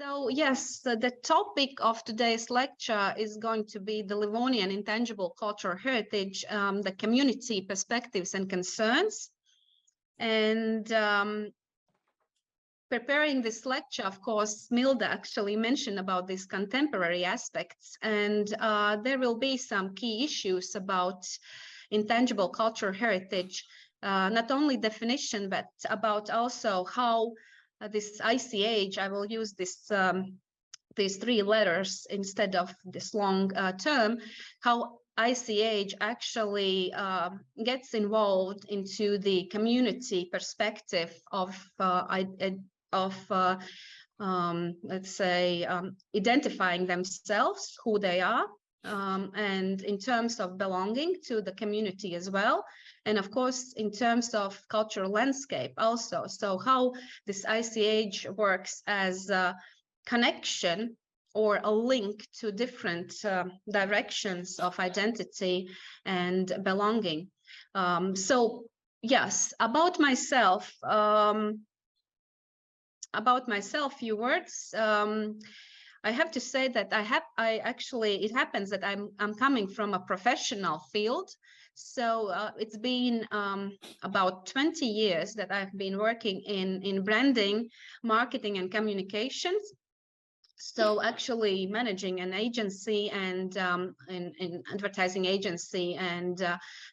So yes, the topic of today's lecture is going to be the Livonian intangible cultural heritage, the community perspectives and concerns. And preparing this lecture, of course, Milda actually mentioned about these contemporary aspects, and there will be some key issues about intangible cultural heritage, not only definition, but about also how this ICH, I will use this these three letters instead of this long term, how ICH actually gets involved into the community perspective of let's say identifying themselves, who they are, and in terms of belonging to the community as well, and of course in terms of cultural landscape also. So how this ICH works as a connection or a link to different directions of identity and belonging. So yes, about myself, few words. I have to say that it happens that I'm coming from a professional field. So it's been about 20 years that I've been working in branding, marketing, and communications. So actually managing an agency and an advertising agency, and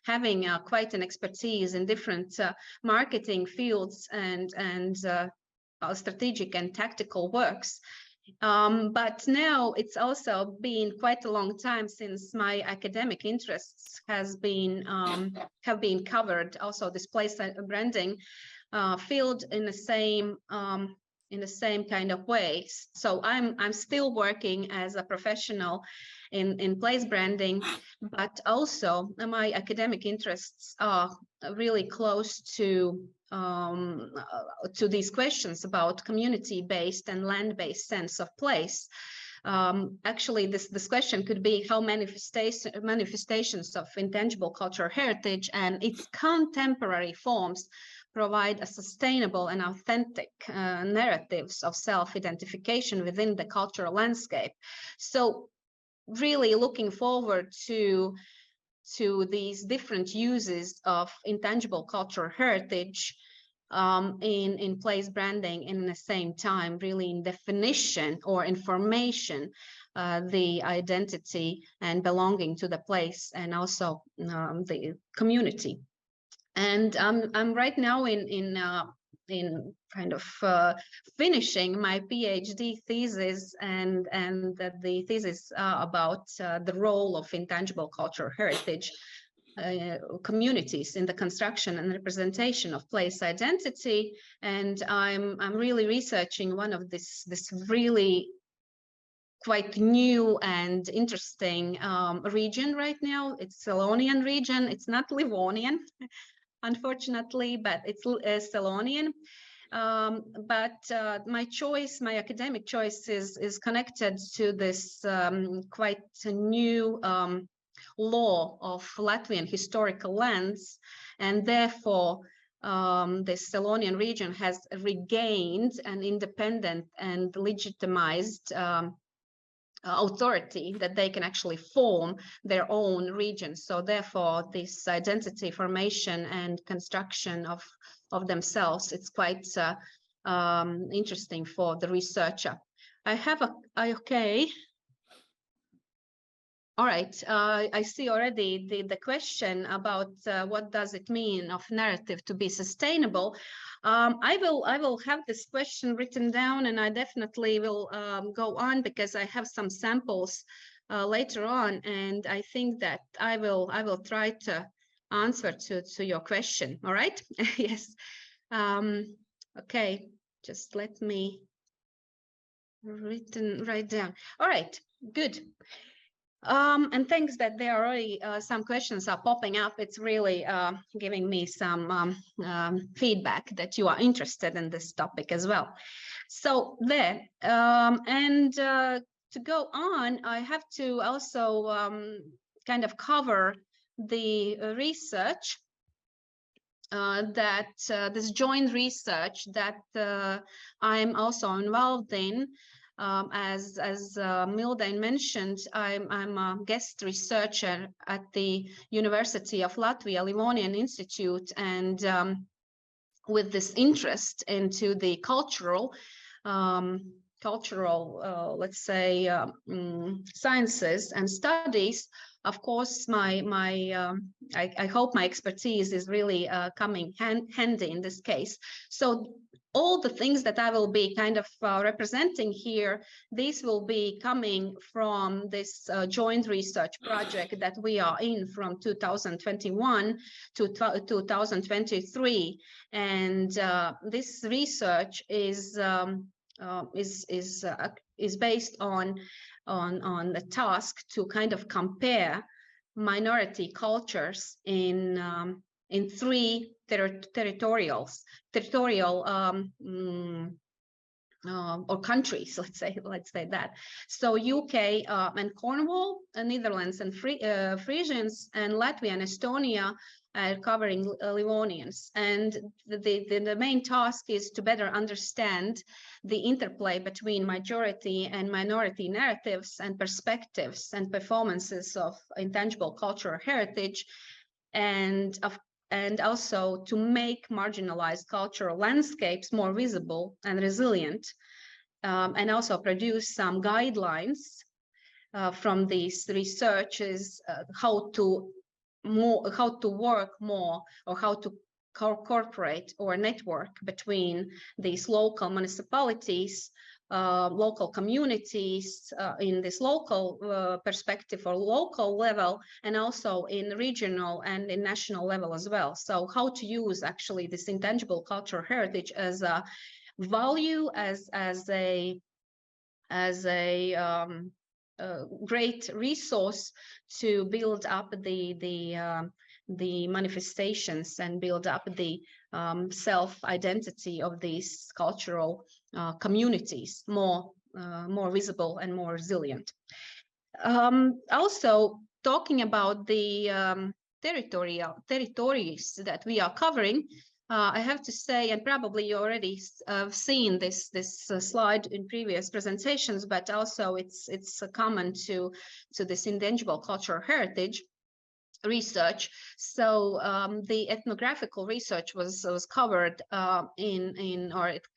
having quite an expertise in different marketing fields and strategic and tactical works. But now it's also been quite a long time since my academic interests have been covered. Also, this place branding field in the same kind of ways. So I'm still working as a professional in place branding, but also my academic interests are really close to these questions about community-based and land-based sense of place. Actually, this question could be how manifestations of intangible cultural heritage and its contemporary forms provide a sustainable and authentic narratives of self-identification within the cultural landscape. So really looking forward to these different uses of intangible cultural heritage in place branding, and at the same time really in definition or information the identity and belonging to the place and also the community. And I'm right now in kind of finishing my PhD thesis, and the thesis about the role of intangible cultural heritage communities in the construction and representation of place identity. And I'm really researching one of this really quite new and interesting region right now. It's Selonian region. It's not Livonian, unfortunately, but it's Selonian. But my academic choice is connected to this quite a new law of Latvian historical lands, and therefore the Selonian region has regained an independent and legitimized authority that they can actually form their own region. So therefore this identity formation and construction of themselves, it's quite interesting for the researcher. Okay. All right, I see already the question about what does it mean of narrative to be sustainable. I will have this question written down, and I definitely will go on because I have some samples later on, and I think that I will try to answer to your question. All right. Yes. Okay, just let me write down. All right, good. And thanks that there are already some questions are popping up. It's really giving me some feedback that you are interested in this topic as well. So there, to go on, I have to also kind of cover the research this joint research that I'm also involved in. As Mildane mentioned, I'm a guest researcher at the University of Latvia Livonian Institute, and with this interest into the cultural, let's say, sciences and studies. Of course, I hope my expertise is really coming handy in this case. So all the things that I will be kind of representing here, these will be coming from this joint research project that we are in from 2021 to 2023. And this research is based on the task to kind of compare minority cultures in three territorial or countries, let's say that. So UK and Cornwall, Netherlands and Frisians, and Latvia and Estonia are covering Livonians. And the main task is to better understand the interplay between majority and minority narratives and perspectives and performances of intangible cultural heritage, and also to make marginalized cultural landscapes more visible and resilient, and also produce some guidelines from these researches, how to work more, or how to cooperate or network between these local municipalities, local communities in this local perspective or local level, and also in regional and in national level as well. So how to use actually this intangible cultural heritage as a value, as a great resource to build up the manifestations and build up the self-identity of these cultural communities more visible and more resilient. Also, talking about the territories that we are covering, I have to say, and probably you already seen this slide in previous presentations, but also it's common to this intangible cultural heritage research. So the ethnographical research was covered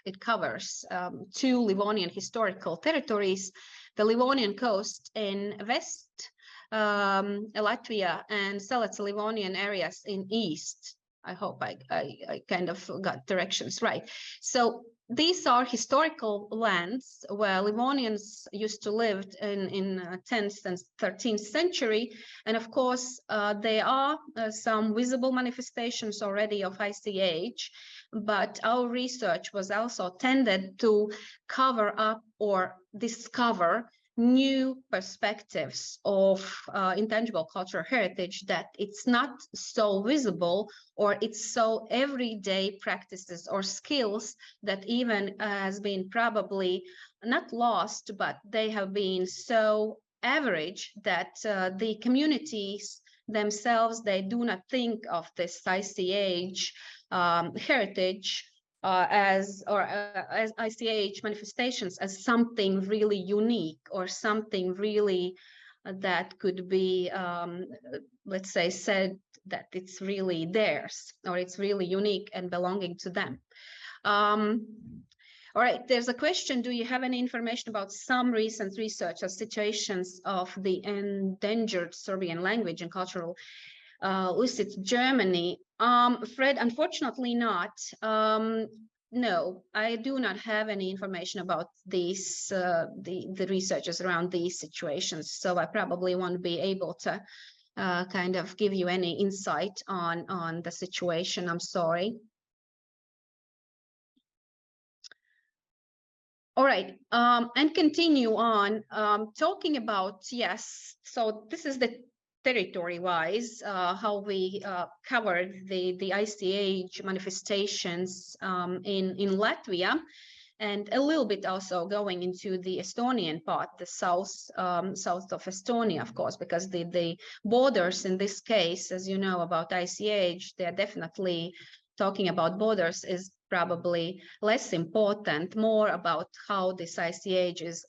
it covers two Livonian historical territories: the Livonian coast in west Latvia, and Selets Livonian areas in east. I hope I kind of got directions right. So these are historical lands where Livonians used to live in 10th and 13th century. And of course, there are some visible manifestations already of ICH, but our research was also tended to cover up or discover new perspectives of intangible cultural heritage, that it's not so visible, or it's so everyday practices or skills that even has been probably not lost, but they have been so average that the communities themselves, they do not think of this ICH heritage as ICH manifestations as something really unique, or something really that could be, let's say, said that it's really theirs, or it's really unique and belonging to them. All right, there's a question: do you have any information about some recent research or situations of the endangered Serbian language and cultural UCIT Germany? Fred, unfortunately not. No, I do not have any information about these, the researchers around these situations, so I probably won't be able to kind of give you any insight on the situation. I'm sorry. All right, and continue on talking about, yes, so this is the territory-wise, how we covered the ICH manifestations in Latvia, and a little bit also going into the Estonian part, the south of Estonia, of course, because the borders in this case, as you know about ICH, they're definitely talking about borders, is probably less important, more about how this ICH is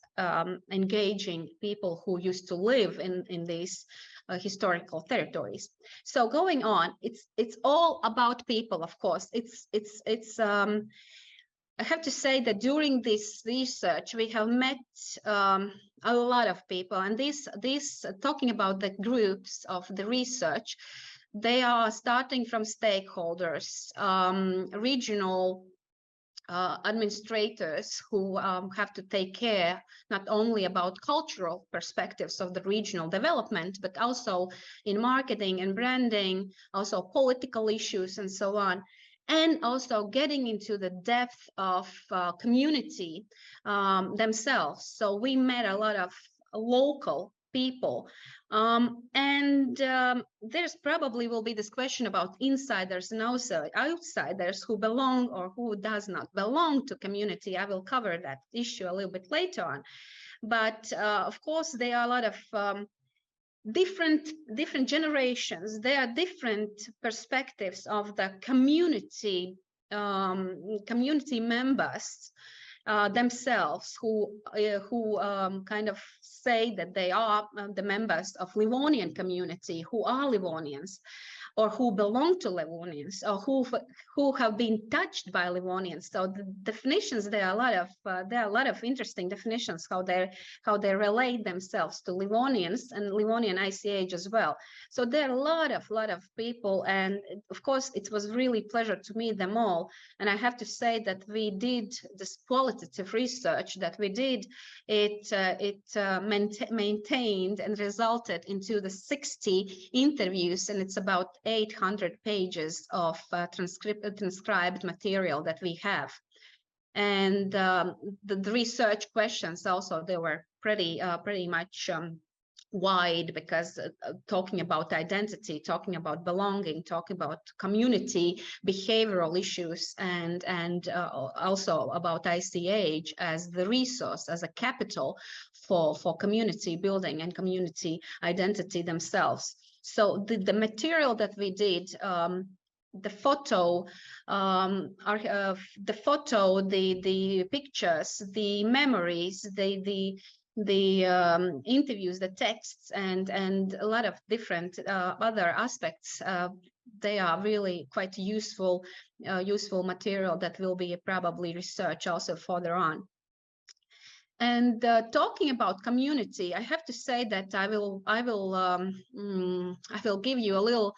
engaging people who used to live in these historical territories. So going on, it's all about people, of course. I have to say that during this research, we have met a lot of people, and these talking about the groups of the research, they are starting from stakeholders, regional administrators who have to take care not only about cultural perspectives of the regional development, but also in marketing and branding, also political issues and so on. And also getting into the depth of community themselves. So we met a lot of local people. There's probably will be this question about insiders and also outsiders who belong or who does not belong to community. I will cover that issue a little bit later on. But of course, there are a lot of different generations. There are different perspectives of the community members themselves who kind of say that they are the members of Livonian community, who are Livonians, or who belong to Livonians, or who have been touched by Livonians. So the definitions, there are a lot of interesting definitions how they relate themselves to Livonians and Livonian ICH as well. So there are a lot of people, and of course it was really pleasure to meet them all. And I have to say that we did this qualitative research that we did. It maintained and resulted into the 60 interviews, and it's about 800 pages of transcribed material that we have. And the research questions also, they were pretty much wide, because talking about identity, talking about belonging, talking about community, behavioral issues, and also about ICH as the resource, as a capital for community building and community identity themselves. So the material that we did, the photo, the pictures, the memories, the interviews, the texts, and a lot of different other aspects, they are really quite useful material that will be probably research also further on. And talking about community, I have to say that I will give you a little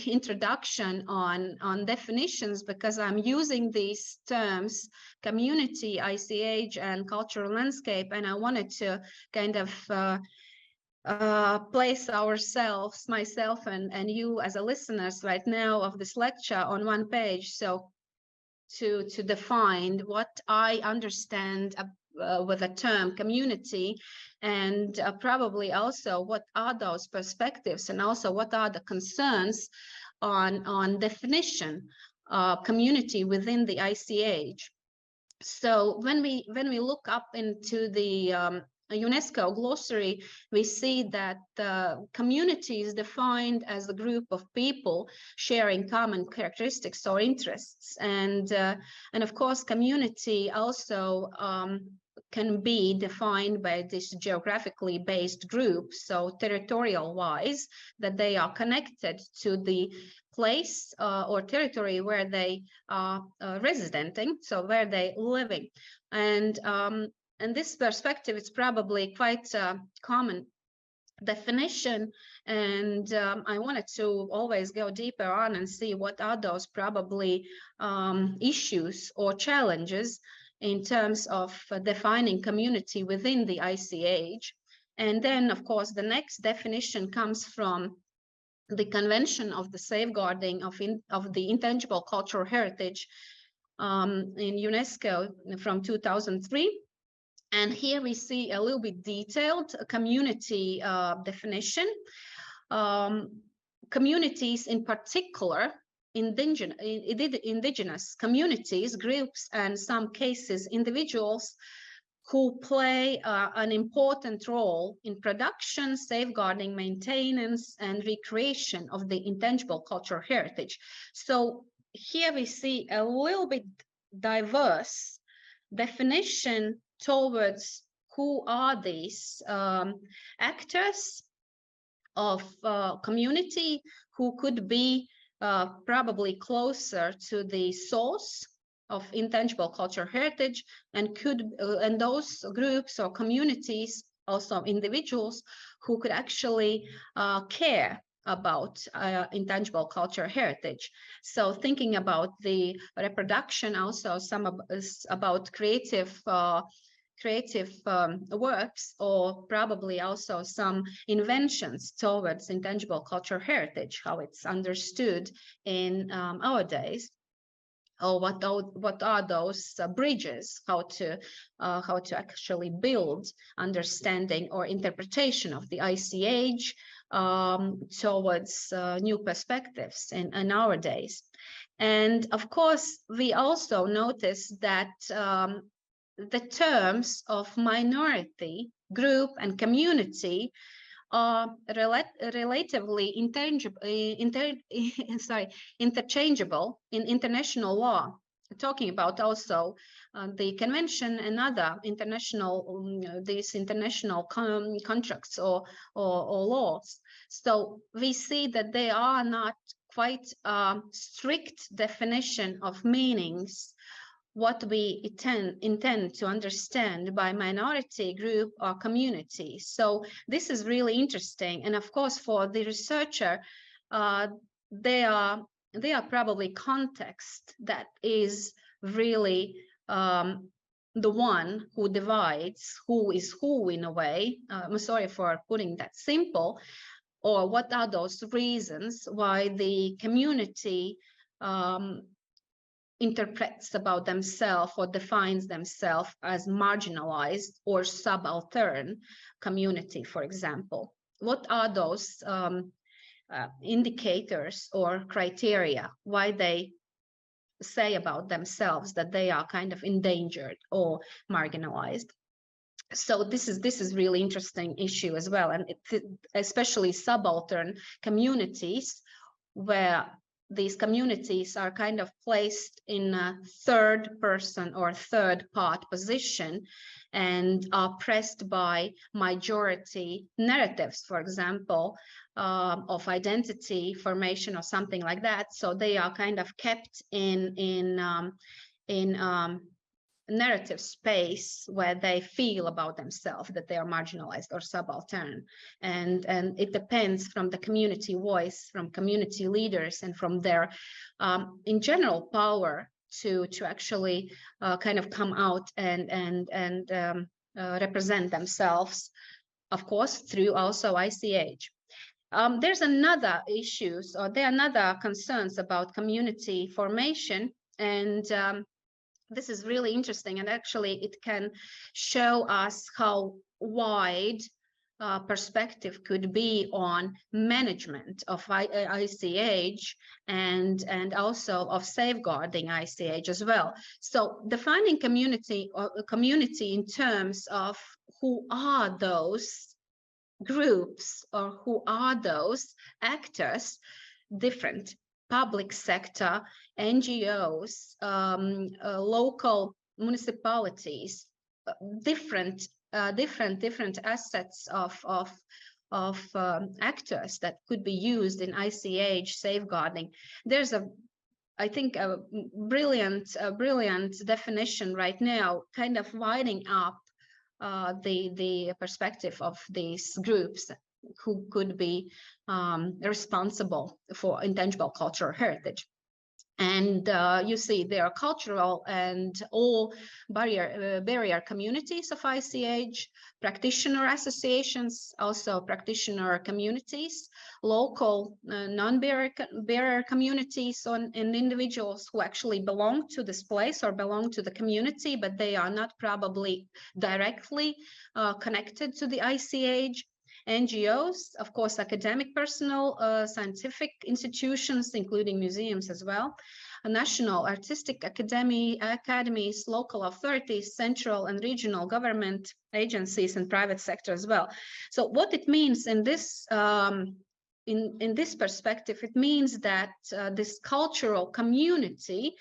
introduction on definitions, because I'm using these terms, community, ICH, and cultural landscape, and I wanted to kind of place ourselves, myself and you as a listeners right now of this lecture on one page. So to define what I understand with the term community, and probably also what are those perspectives, and also what are the concerns on definition community within the ICH. So when we look up into the UNESCO glossary, we see that community is defined as a group of people sharing common characteristics or interests, and of course community also can be defined by this geographically based group, so territorial wise, that they are connected to the place or territory where they are residing, so where they living. And this perspective is probably quite a common definition, and I wanted to always go deeper on and see what are those probably issues or challenges in terms of defining community within the ICH. And then, of course, the next definition comes from the Convention of the Safeguarding of the Intangible Cultural Heritage in UNESCO from 2003. And here we see a little bit detailed community definition. Communities in particular, indigenous communities, groups, and some cases individuals who play an important role in production, safeguarding, maintenance, and recreation of the intangible cultural heritage. So here we see a little bit diverse definition towards who are these actors of community who could be probably closer to the source of intangible cultural heritage, and and those groups or communities, also individuals, who could actually care about intangible cultural heritage. So thinking about the reproduction, also about creative works, or probably also some inventions towards intangible cultural heritage, how it's understood in our days, or what are those bridges, how to actually build understanding or interpretation of the ICH towards new perspectives in our days. And of course, we also notice that the terms of minority, group, and community are relatively interchangeable in international law, talking about also the convention and other international these international contracts or laws. So we see that they are not quite strict definition of meanings what we intend to understand by minority, group, or community. So this is really interesting. And of course, for the researcher, they are probably context that is really the one who divides who is who in a way. I'm sorry for putting that simple. Or what are those reasons why the community interprets about themselves or defines themselves as marginalized or subaltern community, for example. What are those indicators or criteria why they say about themselves that they are kind of endangered or marginalized? So this is really interesting issue as well, and especially subaltern communities, where these communities are kind of placed in a third person or third part position and are pressed by majority narratives, for example, of identity formation or something like that. So they are kind of kept in narrative space where they feel about themselves that they are marginalized or subaltern, and it depends from the community voice, from community leaders, and from their in general power to actually kind of come out and represent themselves, of course, through also ICH. There's another issues, or there are another concerns about community formation, and this is really interesting, and actually it can show us how wide perspective could be on management of ICH and also of safeguarding ICH as well. So defining community in terms of who are those groups or who are those actors, different public sector, NGOs, local municipalities, different assets of actors that could be used in ICH safeguarding. There's I think a brilliant definition right now, kind of widening up the perspective of these groups who could be responsible for intangible cultural heritage. And you see there are cultural and all barrier communities of ICH, practitioner associations, also practitioner communities, local non-barrier communities, and individuals who actually belong to this place or belong to the community, but they are not probably directly connected to the ICH. NGOs, of course, academic personnel, scientific institutions, including museums as well, national artistic academies, local authorities, central and regional government agencies, and private sector as well. So what it means in this in this perspective, it means that this cultural community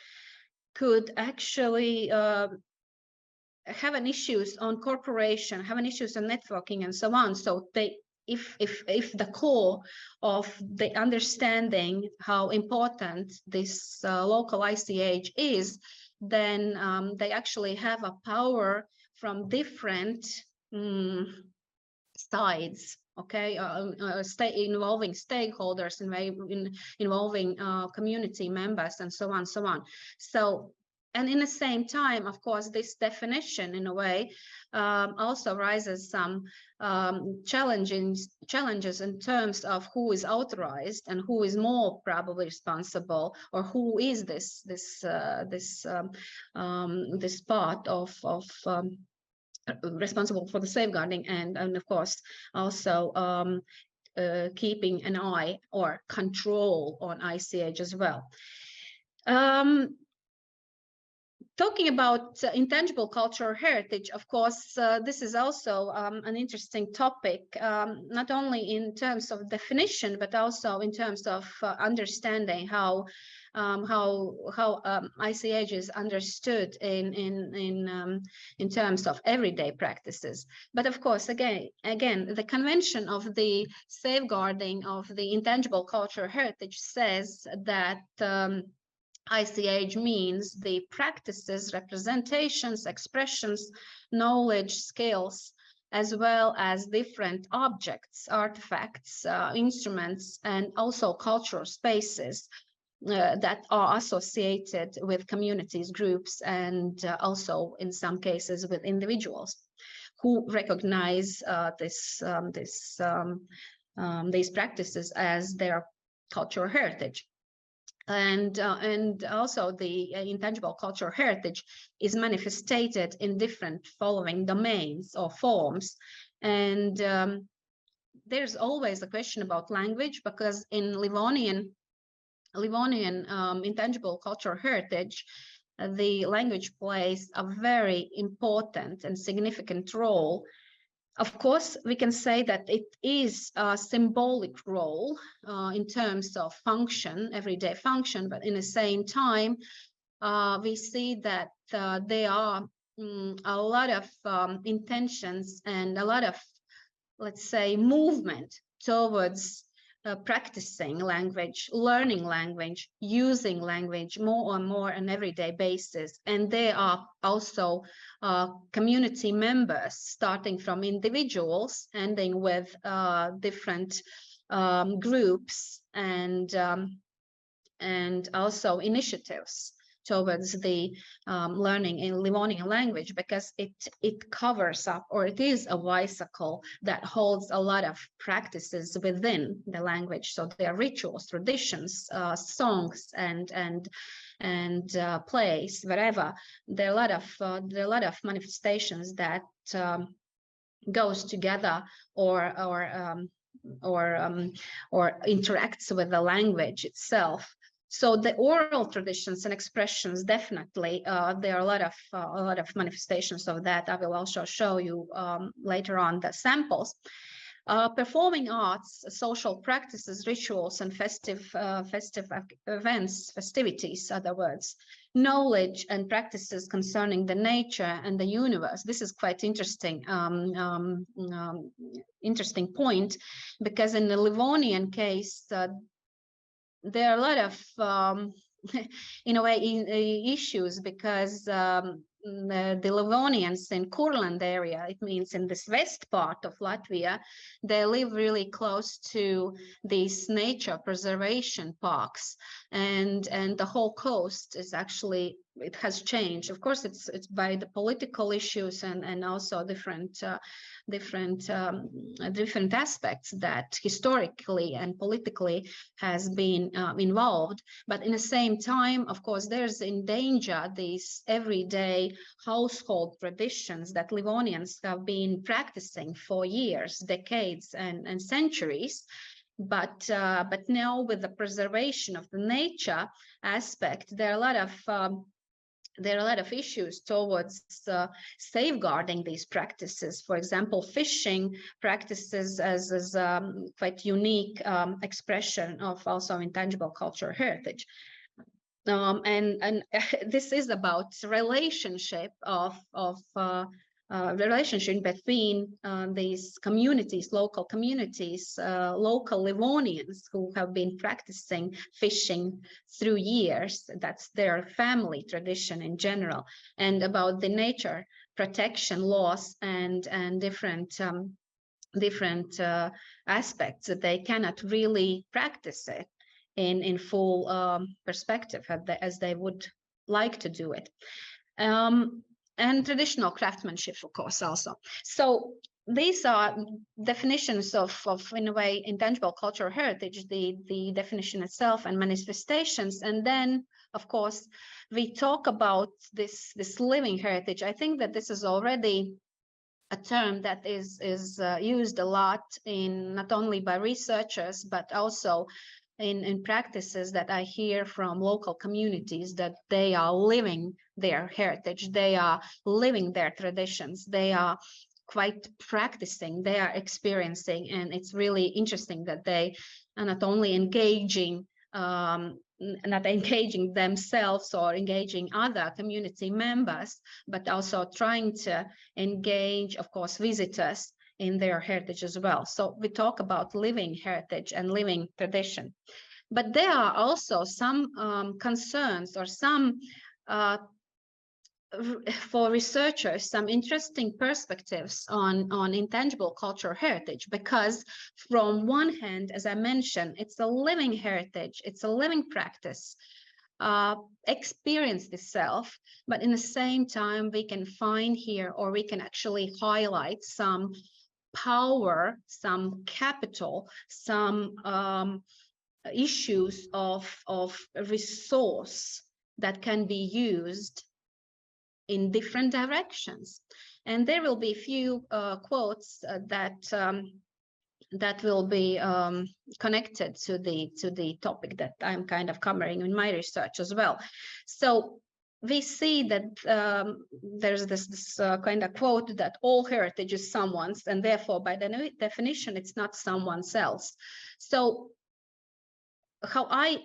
could actually have an issues on corporation, have an issues on networking and so on. So they, if the core of the understanding how important this local ICH is, then they actually have a power from different sides, okay, involving stakeholders, involving community members, and so on, so on. So, and in the same time, of course, this definition, in a way, also raises some challenges in terms of who is authorized and who is more probably responsible, or who is this part of responsible for the safeguarding, and of course also keeping an eye or control on ICH as well. Talking about intangible cultural heritage, of course, this is also an interesting topic, not only in terms of definition, but also in terms of understanding how ICH is understood in terms of everyday practices. But of course, again, the Convention of the Safeguarding of the Intangible Cultural Heritage says that ICH means the practices, representations, expressions, knowledge, skills, as well as different objects, artifacts, instruments, and also cultural spaces that are associated with communities, groups, and also in some cases with individuals who recognize these practices as their cultural heritage. And also the intangible cultural heritage is manifested in different following domains or forms. And there's always a question about language, because in Livonian intangible cultural heritage, the language plays a very important and significant role. Of course, we can say that it is a symbolic role in terms of function, everyday function, but in the same time, we see that there are a lot of intentions and a lot of, let's say, movement towards practicing language, learning language, using language more and more on an everyday basis. And there are also community members, starting from individuals, ending with different groups and also initiatives towards the learning in Livonian language, because it covers up, or it is a bicycle that holds a lot of practices within the language. So there are rituals, traditions, songs, and plays, whatever. There are a lot of manifestations that goes together or interacts with the language itself. So the oral traditions and expressions, definitely, there are a lot of manifestations of that. I will also show you later on the samples. Performing arts, social practices, rituals, and festive events, festivities, other words, knowledge and practices concerning the nature and the universe. This is quite interesting, interesting point, because in the Livonian case, there are a lot of, in a way, issues, because the Livonians in Kurland area, it means in this west part of Latvia, they live really close to these nature preservation parks, and the whole coast is actually, it has changed. Of course, it's by the political issues and also different aspects that historically and politically has been involved. But in the same time, of course, there's in danger these everyday household traditions that Livonians have been practicing for years, decades, and centuries. But now, with the preservation of the nature aspect, there are a lot of there are a lot of issues towards safeguarding these practices. For example, fishing practices as quite unique expression of also intangible cultural heritage. And this is about relationship relationship between these communities, local communities, local Livonians who have been practicing fishing through years. That's their family tradition in general, and about the nature protection laws and different aspects that they cannot really practice it in full perspective as they would like to do it. And traditional craftsmanship, of course, also. So these are definitions of in a way, intangible cultural heritage, the definition itself and manifestations. And then, of course, we talk about this living heritage. I think that this is already a term that is used a lot in not only by researchers, but also in practices that I hear from local communities, that they are living their heritage, they are living their traditions, they are quite practicing, they are experiencing, and it's really interesting that they are not only engaging themselves or engaging other community members, but also trying to engage, of course, visitors in their heritage as well. So we talk about living heritage and living tradition. But there are also some concerns or some, for researchers, some interesting perspectives on intangible cultural heritage, because from one hand, as I mentioned, it's a living heritage, it's a living practice, experience itself, but in the same time, we can find here, or we can actually highlight some power, some capital, some issues of resource that can be used in different directions. And there will be a few quotes that will be connected to the topic that I'm kind of covering in my research as well. So we see that there's this kind of quote that all heritage is someone's, and therefore by the definition it's not someone else. So how I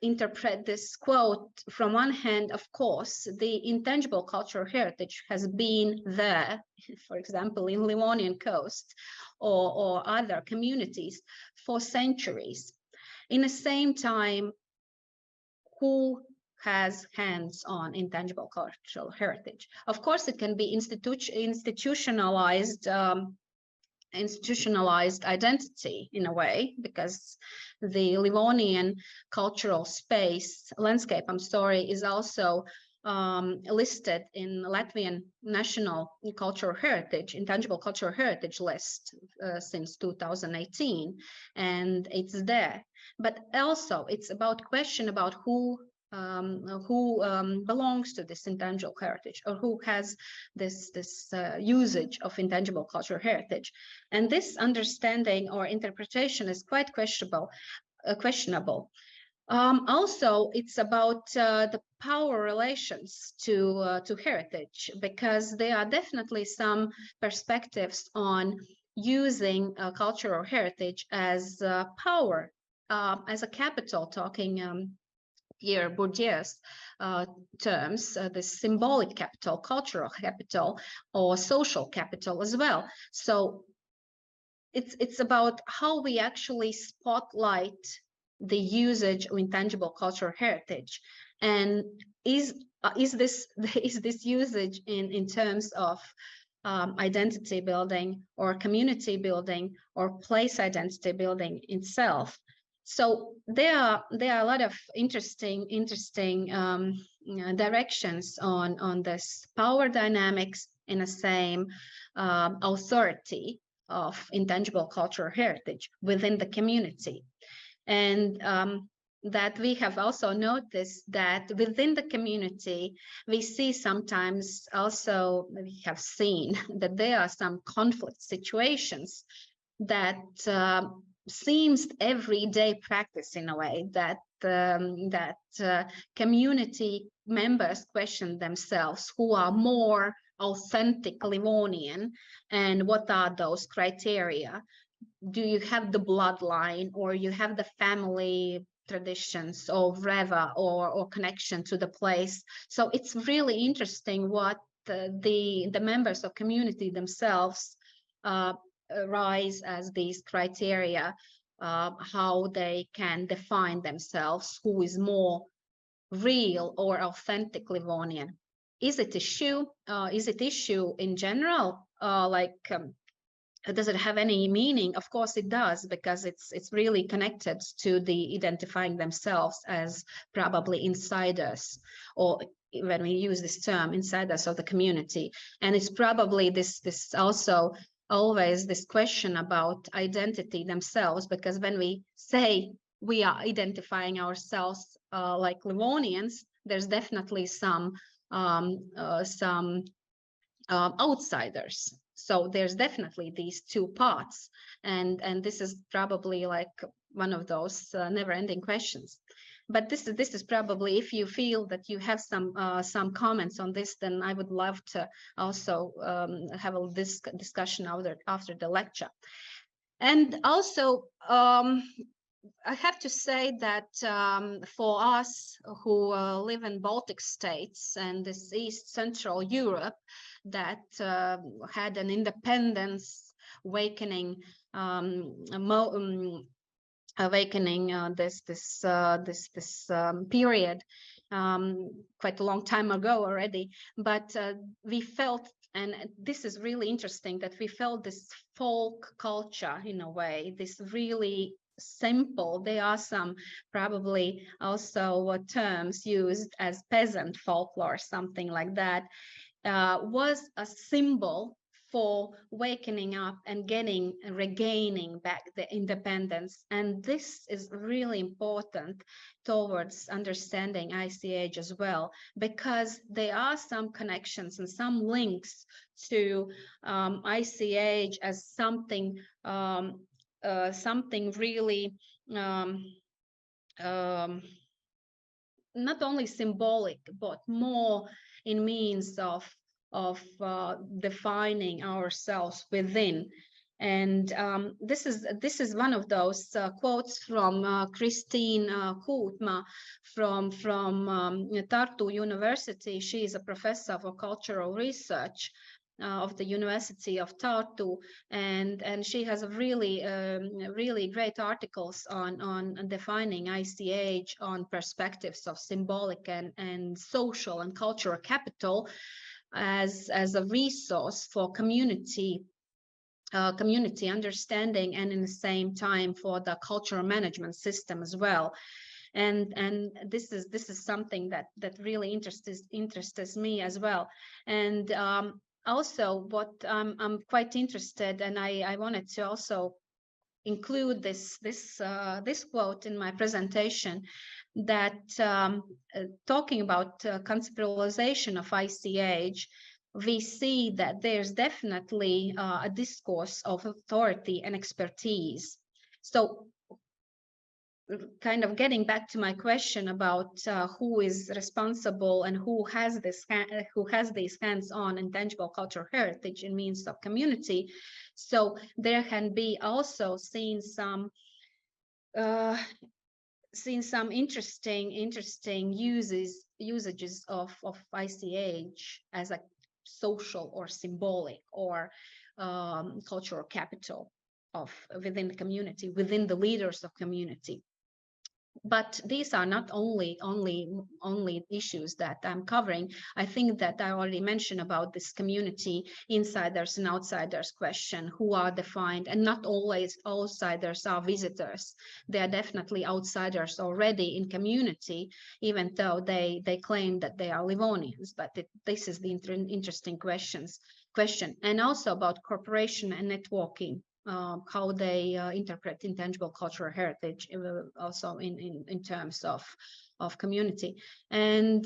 interpret this quote, from one hand, of course, the intangible cultural heritage has been there, for example, in Livonian coast or other communities for centuries. In the same time, who has hands on intangible cultural heritage? Of course, it can be institutionalized identity in a way, because the Livonian cultural space landscape, is also listed in Latvian National Cultural Heritage, Intangible Cultural Heritage list since 2018, and it's there. But also it's about question about who belongs to this intangible heritage, or who has this usage of intangible cultural heritage. And this understanding or interpretation is quite questionable. Also, it's about the power relations to heritage, because there are definitely some perspectives on using cultural heritage as power, as a capital, talking Pierre Bourdieu's terms, the symbolic capital, cultural capital, or social capital as well. So it's about how we actually spotlight the usage of intangible cultural heritage, and is this usage in terms of identity building or community building or place identity building itself. So there are a lot of interesting directions on this power dynamics in the same authority of intangible cultural heritage within the community. And that we have also noticed that within the community, we see sometimes also, we have seen that there are some conflict situations that seems everyday practice in a way, that community members question themselves who are more authentic Livonian, and what are those criteria. Do you have the bloodline, or you have the family traditions, or whatever, or connection to the place? So it's really interesting what the members of community themselves rise as these criteria, how they can define themselves, who is more real or authentic Livonian. Is it issue? Is it issue in general? Does it have any meaning? Of course it does, because it's really connected to the identifying themselves as probably insiders, or when we use this term, insiders of the community. And it's probably this also always this question about identity themselves, because when we say we are identifying ourselves like Livonians, there's definitely some outsiders. So there's definitely these two parts, and this is probably like one of those never-ending questions. But this is probably, if you feel that you have some comments on this, then I would love to also have a discussion after the lecture. And also, I have to say that for us who live in Baltic states and this East Central Europe, that had an independence awakening, this period quite a long time ago already. But we felt, and this is really interesting, that we felt this folk culture in a way, this really simple, there are some probably also terms used as peasant folklore, something like that, was a symbol for wakening up and regaining back the independence. And this is really important towards understanding ICH as well, because there are some connections and some links to ICH as something something really not only symbolic, but more in means of defining ourselves within. And this is one of those quotes from Christine Kuutma from Tartu University. She is a professor for cultural research of the University of Tartu, and she has a really great articles on defining ICH, on perspectives of symbolic and social and cultural capital as a resource for community understanding, and in the same time for the cultural management system as well. And this is something that really interests me as well. And also, what I'm quite interested, and I wanted to also include this quote in my presentation, that talking about conceptualization of ICH, we see that there's definitely a discourse of authority and expertise. So, kind of getting back to my question about who is responsible and who has these hands-on intangible cultural heritage in means of community. So there can be also seen some interesting usages of ICH as a social or symbolic or cultural capital within the community, within the leaders of community. But these are not only issues that I'm covering. I think that I already mentioned about this community insiders and outsiders question, who are defined, and not always outsiders are visitors. They are definitely outsiders already in community, even though they claim that they are Livonians. But this is the interesting question. And also about cooperation and networking. How they interpret intangible cultural heritage, also in terms of community. And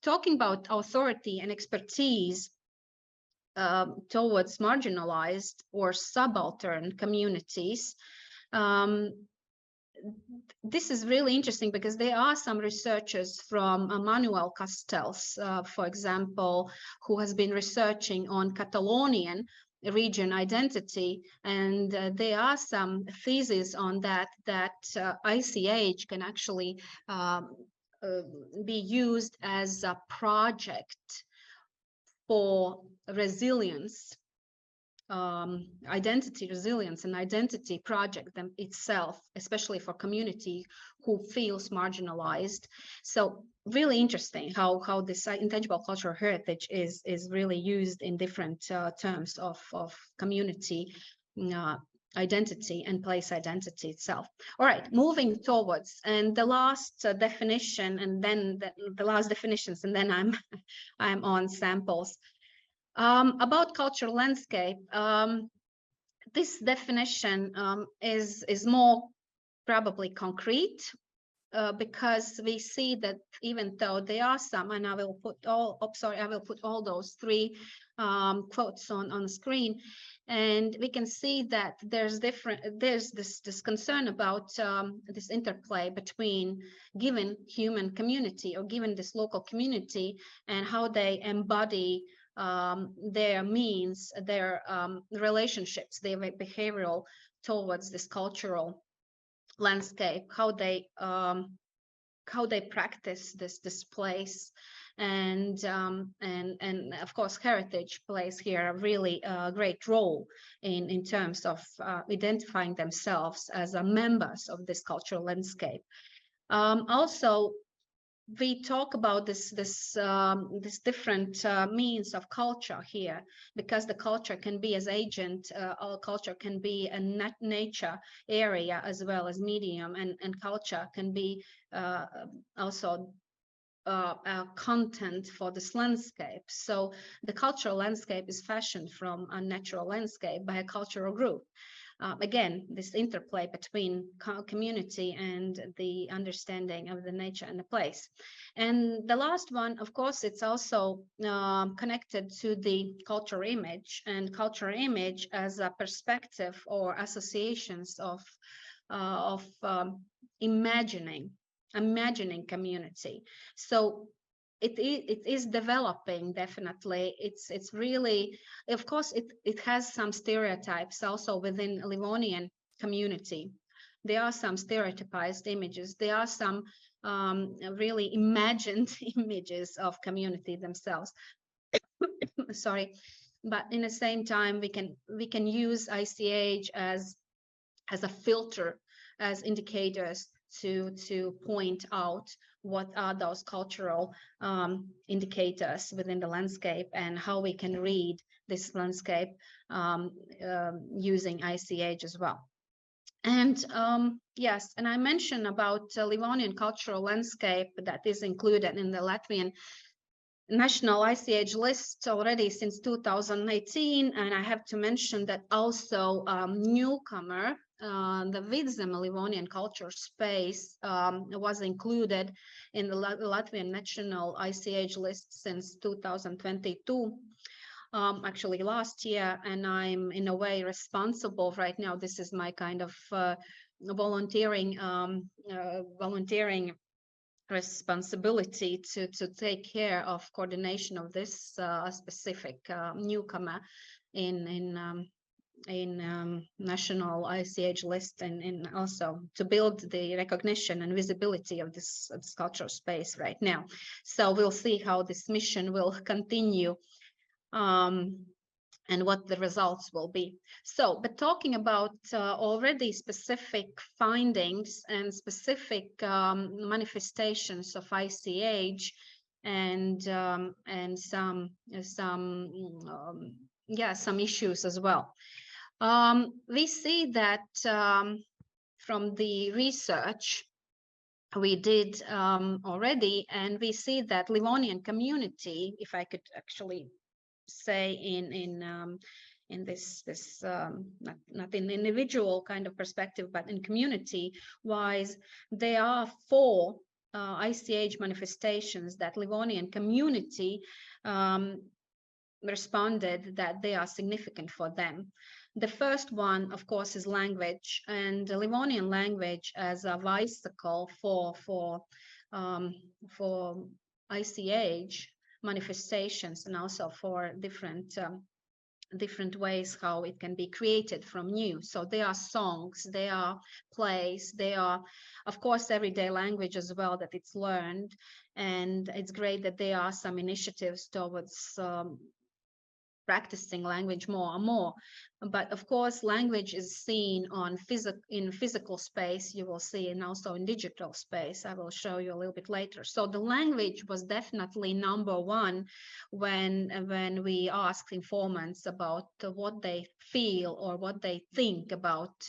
talking about authority and expertise towards marginalized or subaltern communities, this is really interesting because there are some researchers from Manuel Castells, for example, who has been researching on Catalonian region identity, and there are some theses on that ICH can actually be used as a project for resilience, identity resilience and identity project them itself, especially for community who feels marginalized. So really interesting how this intangible cultural heritage is really used in different terms of community identity and place identity itself. All right, moving towards, and the last definition, and then the last definitions, and then I'm on samples. About cultural landscape, this definition is more probably concrete, because we see that even though there are some, and I will put all those three quotes on the screen, and we can see that there's this concern about this interplay between given human community or given this local community and how they embody their means, their relationships, their behavioral towards this cultural landscape, how they practice this place, and of course heritage plays here a really great role in terms of identifying themselves as members of this cultural landscape. Also, we talk about this different means of culture here, because the culture can be as agent, or culture can be a nature area as well as medium, and culture can be also a content for this landscape. So the cultural landscape is fashioned from a natural landscape by a cultural group. Again, this interplay between community and the understanding of the nature and the place. And the last one, of course, it's also connected to the cultural image, and cultural image as a perspective or associations of imagining community. So it is developing, definitely. It's really, of course, it has some stereotypes also within Livonian community. There are some stereotypized images. There are some really imagined images of community themselves. Sorry, but in the same time, we can use ICH as a filter, as indicators to point out what are those cultural indicators within the landscape, and how we can read this landscape using ICH as well. And yes, and I mentioned about Livonian cultural landscape that is included in the Latvian national ICH list already since 2018, and I have to mention that also newcomer, the Vidzeme Livonian culture space was included in the Latvian national ICH list since 2022. Actually last year, and I'm in a way responsible right now. This is my kind of volunteering responsibility to take care of coordination of this specific newcomer in national ICH list, and also to build the recognition and visibility of this cultural space right now. So we'll see how this mission will continue, and what the results will be. So, but talking about already specific findings and specific manifestations of ICH, and some issues as well. We see that from the research we did already, and we see that Livonian community, if I could actually say in this not in individual kind of perspective, but in community wise, there are 4 ICH manifestations that Livonian community responded that they are significant for them. The first one, of course, is language, and the Livonian language as a vehicle for ICH manifestations, and also for different ways how it can be created from new. So there are songs, there are plays, there are, of course, everyday language as well that it's learned. And it's great that there are some initiatives towards practicing language more and more. But of course, language is seen in physical space. You will see, and also in digital space. I will show you a little bit later. So the language was definitely number one when we asked informants about what they feel or what they think about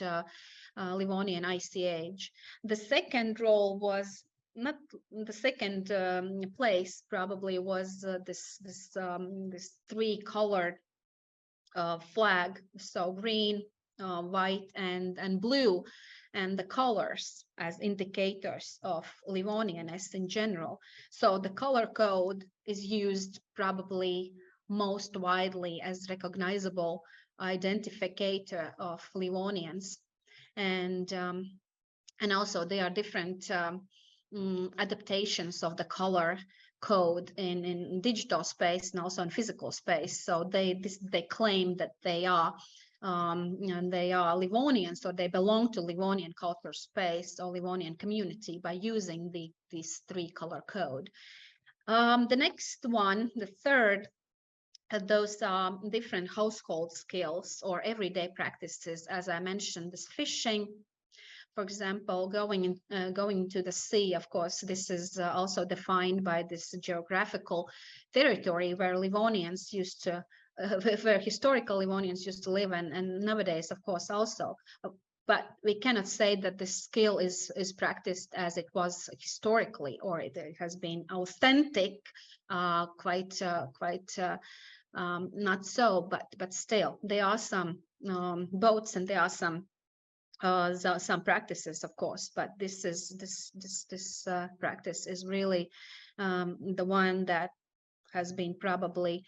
Livonian ICH. The second role was not the second place probably was this three-colored flag, so green, white, and blue, and the colors as indicators of Livonianness in general. So the color code is used probably most widely as recognizable identificator of Livonians, and also there are different adaptations of the color code in digital space and also in physical space. So they claim that they are Livonians, or they belong to Livonian culture space or Livonian community by using this three-color code. The next one, the third, those are different household skills or everyday practices. As I mentioned, this fishing, for example, going to the sea. Of course, this is also defined by this geographical territory where Livonians used to, where historical Livonians used to live, and nowadays, of course, also. But we cannot say that this skill is practiced as it was historically, or it has been authentic, quite not so. But still, there are some boats, and there are some practices, of course, but this practice is really the one that has been probably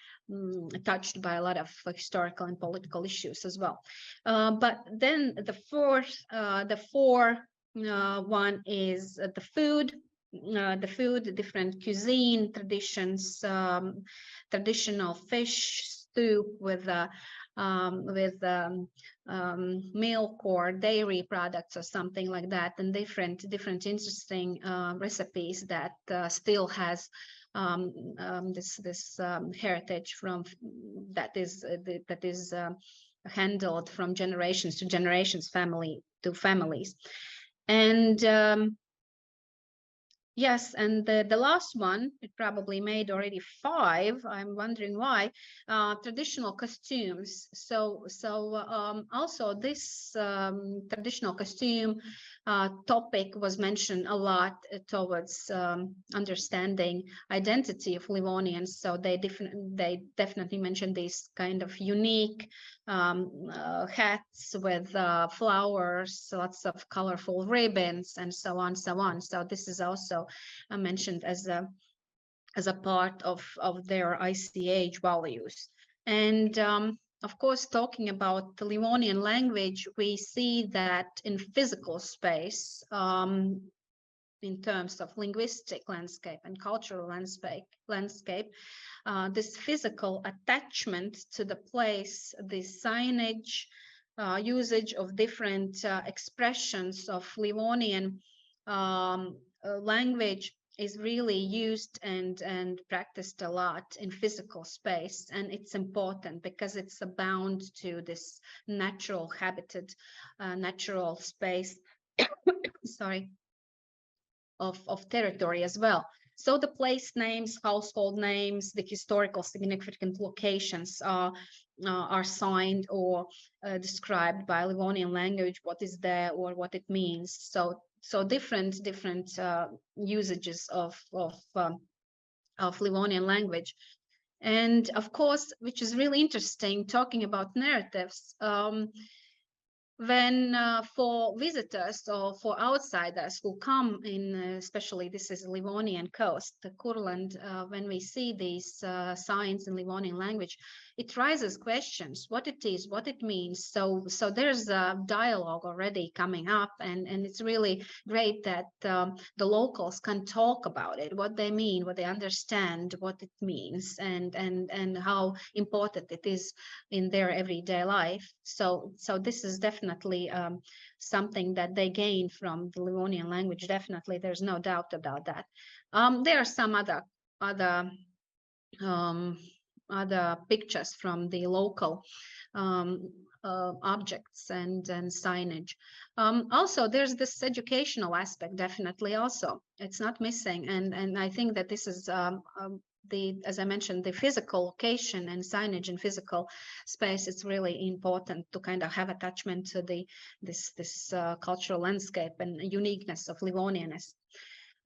touched by a lot of historical and political issues as well. But then the fourth one is the food. Different cuisine traditions, traditional fish soup with milk or dairy products or something like that, and different interesting recipes that still has this heritage from that is handled from generations to generations, family to families. And yes, and the last one, it probably made already 5. I'm wondering why. Traditional costumes. So also this traditional costume topic was mentioned a lot towards understanding identity of Livonians. So they definitely mentioned these kind of unique hats with flowers, lots of colorful ribbons, and so on, so on. So this is also mentioned as a part of their ICH values. And of course, talking about the Livonian language, we see that in physical space, in terms of linguistic landscape and cultural landscape, this physical attachment to the place, the signage, usage of different expressions of Livonian language is really used and practiced a lot in physical space, and it's important because it's bound to this natural habitat, natural space sorry, of territory as well. So the place names, household names, the historical significant locations are signed or described by Livonian language, what is there or what it means. So different usages of Livonian language. And of course, which is really interesting, talking about narratives, when for visitors or for outsiders who come in, especially this is Livonian coast, the Kurland, when we see these signs in Livonian language, it raises questions, what it is, what it means. So there's a dialogue already coming up, and it's really great that the locals can talk about it, what they mean, what they understand, what it means, and how important it is in their everyday life. So this is definitely something that they gain from the Livonian language. Definitely, there's no doubt about that. There are some other pictures from the local objects and signage. Also, there's this educational aspect, definitely. Also, it's not missing, and I think that this is as I mentioned, the physical location and signage in physical space. It's really important to kind of have attachment to this cultural landscape and uniqueness of Livonianness.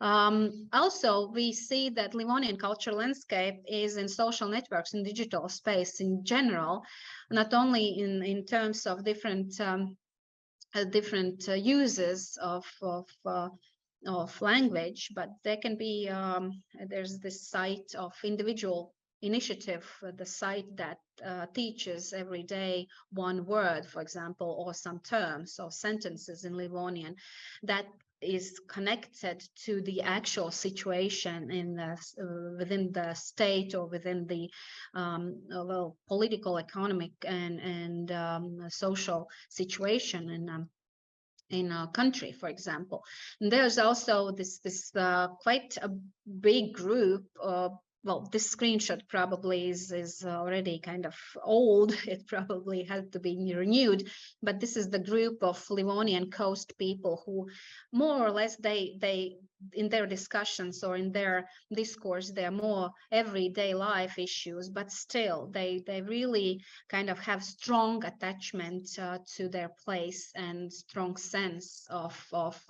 Also, we see that Livonian culture landscape is in social networks and digital space in general, not only in terms of different uses of language, but there can be there's this site of individual initiative, the site that teaches every day one word, for example, or some terms or sentences in Livonian that is connected to the actual situation in within the state or within the political, economic, and social situation in a country, for example. And there's also this quite a big group. Well, this screenshot probably is already kind of old. It probably had to be renewed, but this is the group of Livonian coast people who more or less they in their discussions or in their discourse, they're more everyday life issues, but still they really kind of have strong attachment to their place and strong sense of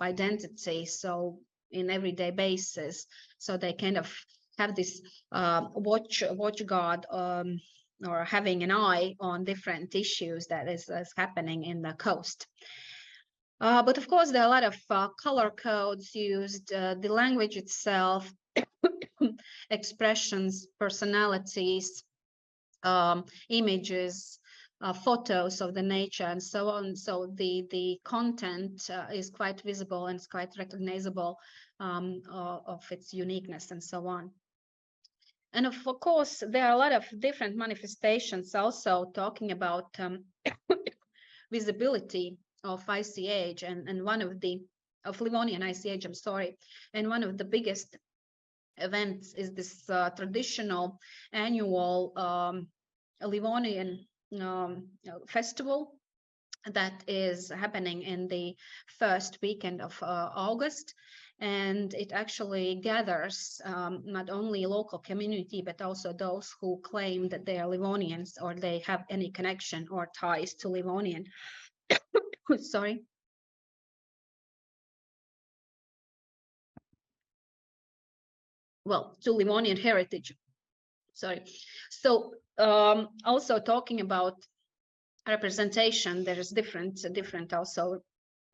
identity. So in everyday basis, so they kind of have this watch guard or having an eye on different issues that is happening in the coast. But of course, there are a lot of color codes used, the language itself, expressions, personalities, images, photos of the nature, and so on. So the content is quite visible and it's quite recognizable of its uniqueness and so on. And of course, there are a lot of different manifestations also talking about visibility of ICH and one of Livonian ICH, I'm sorry. And one of the biggest events is this traditional annual Livonian festival that is happening in the first weekend of August. And it actually gathers not only local community, but also those who claim that they are Livonians or they have any connection or ties to Livonian. Sorry. Well, to Livonian heritage. Sorry. So also talking about representation, there is different also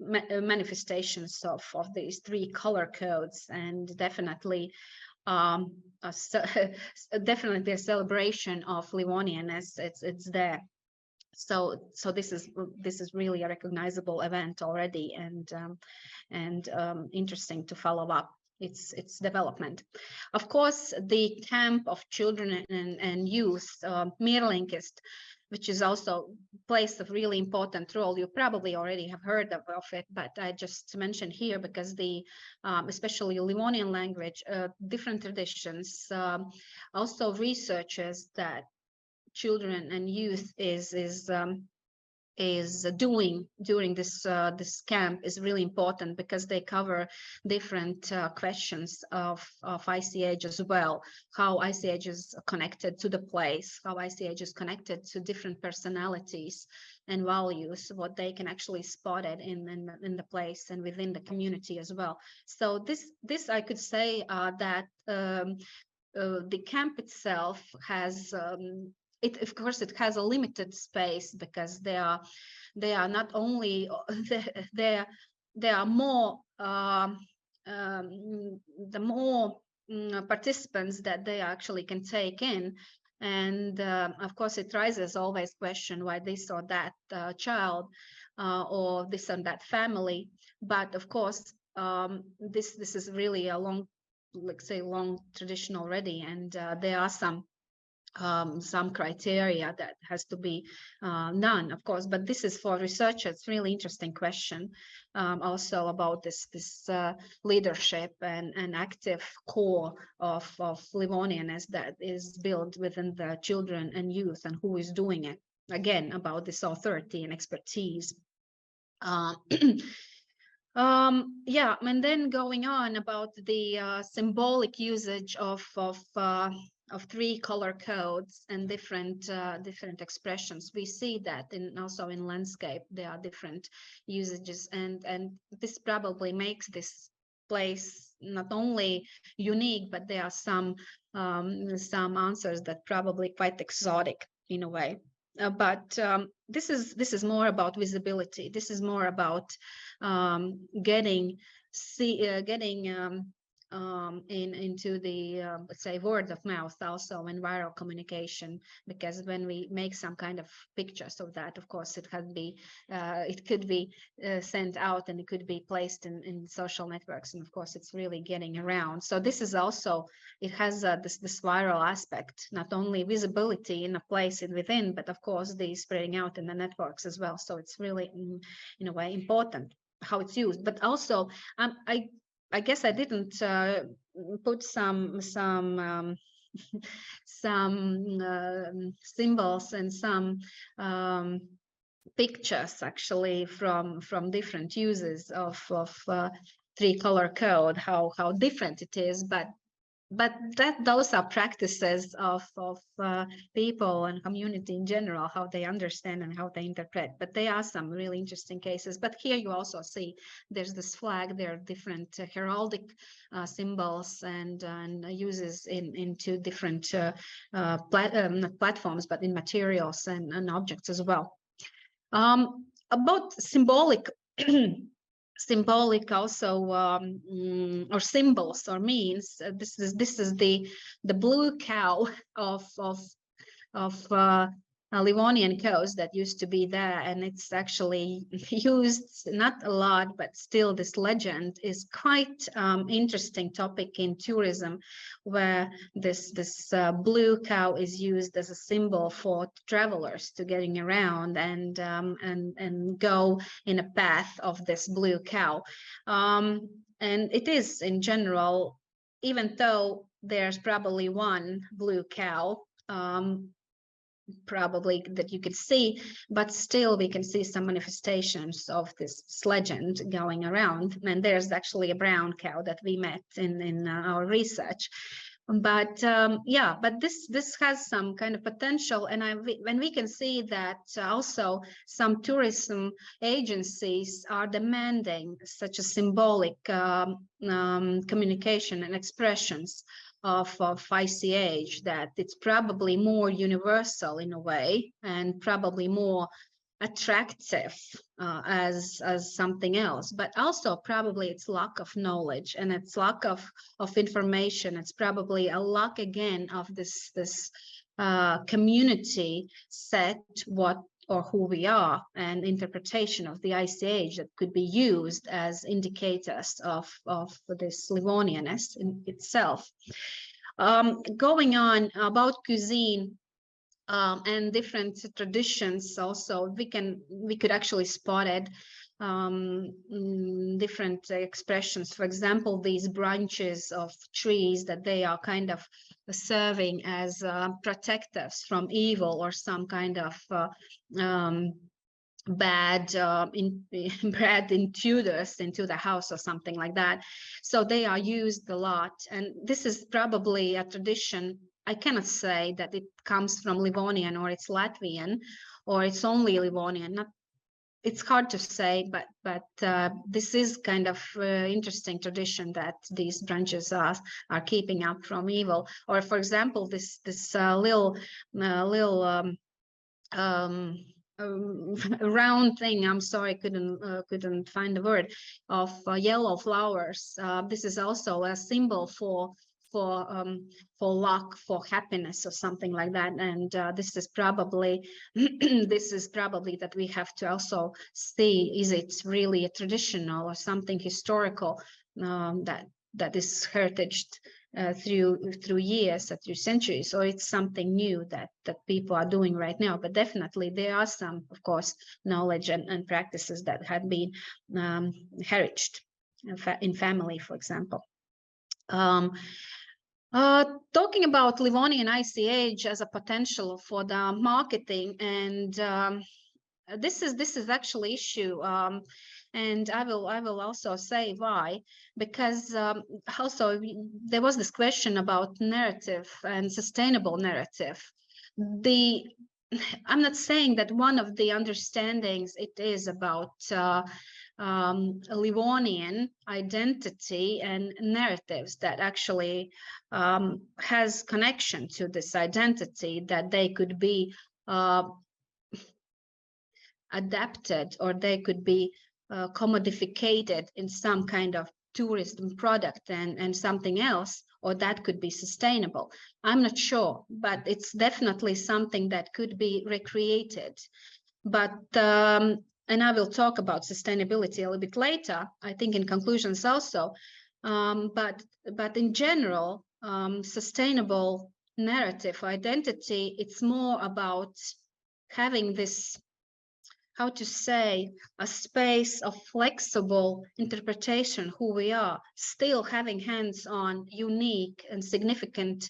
manifestations of these three color codes, and definitely definitely the celebration of Livonianness, it's there. So this is really a recognizable event already, and interesting to follow up its development. Of course, the camp of children and youth, Mirlinkist, which is also plays a really important role. You probably already have heard of it, but I just mentioned here because the especially Livonian language, different traditions, also researches that children and youth is doing during this camp is really important, because they cover different questions of ICH as well. How ICH is connected to the place, how ICH is connected to different personalities and values, what they can actually spot it in the place and within the community as well. So this I could say that the camp itself has of course, it has a limited space, because they are not only there are more the more participants that they actually can take in, And of course, it raises always question why this or that child or this and that family. But of course, this is really a long, let's say, long tradition already, and there are some criteria that has to be done, of course. But this is for researchers. It's really interesting question also about this leadership and active core of Livonianness that is built within the children and youth, and who is doing it. Again, about this authority and expertise. Yeah, and then going on about the symbolic usage of three color codes and different expressions. We see that also in landscape there are different usages, and this probably makes this place not only unique, but there are some answers that probably quite exotic in a way. But this is more about visibility. This is more about getting into the let's say word of mouth also, and viral communication, because when we make some kind of pictures of that, of course it could be sent out, and it could be placed in social networks, and of course it's really getting around. So this is also, it has this viral aspect, not only visibility in a place within, but of course the spreading out in the networks as well. So it's really in a way important how it's used. But also I guess I didn't put some symbols and some pictures actually from different uses of three color code, how different it is, but those are practices of people and community in general, how they understand and how they interpret. But there are some really interesting cases. But here you also see there's this flag, there are different heraldic symbols and uses into different not platforms, but in materials and objects as well. About symbolic symbolic also or symbols or means, this is the blue cow of Livonian coast that used to be there, and it's actually used not a lot, but still this legend is quite interesting topic in tourism, where this blue cow is used as a symbol for travelers to getting around and go in a path of this blue cow. And it is in general, even though there's probably one blue cow probably that you could see, but still we can see some manifestations of this legend going around. And there's actually a brown cow that we met in our research. But yeah, but this has some kind of potential, and when we can see that also some tourism agencies are demanding such a symbolic communication and expressions of ICH, that it's probably more universal in a way, and probably more attractive as something else. But also probably it's lack of knowledge, and it's lack of information. It's probably a lack again of this community set what or who we are, and interpretation of the ICH that could be used as indicators of this Livonianness in itself. Going on about cuisine and different traditions, also we could actually spot it different expressions. For example, these branches of trees that they are kind of serving as protectives from evil or some kind of bad intruders into the house or something like that. So they are used a lot, and this is probably a tradition. I cannot say that it comes from Livonian or it's Latvian or it's only Livonian. It's hard to say, but this is kind of interesting tradition that these branches are keeping up from evil. Or for example, this little round thing, I'm sorry, couldn't find the word, of yellow flowers. This is also a symbol for for luck, for happiness, or something like that. And this is probably that we have to also see, is it really a traditional or something historical that is heritaged through years, through centuries, or it's something new that people are doing right now. But definitely there are some, of course, knowledge and practices that have been heritage in family, for example. Talking about Livonian ICH as a potential for the marketing, and this is actually issue, and I will also say why, because also there was this question about narrative and sustainable narrative. I'm not saying that one of the understandings it is about Livonian identity and narratives that actually has connection to this identity, that they could be adapted, or they could be commodificated in some kind of tourism product and something else, or that could be sustainable. I'm not sure, but it's definitely something that could be recreated. But and I will talk about sustainability a little bit later, I think in conclusions also. But in general, sustainable narrative identity, it's more about having this, how to say, a space of flexible interpretation who we are, still having hands-on, unique and significant